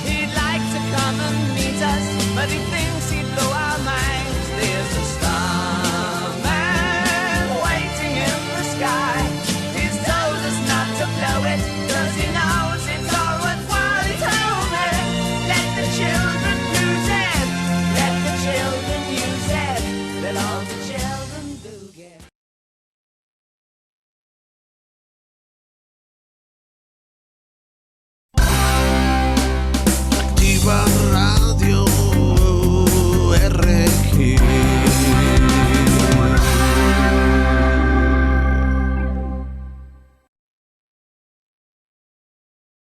S8: He'd like to come and meet us, but he thinks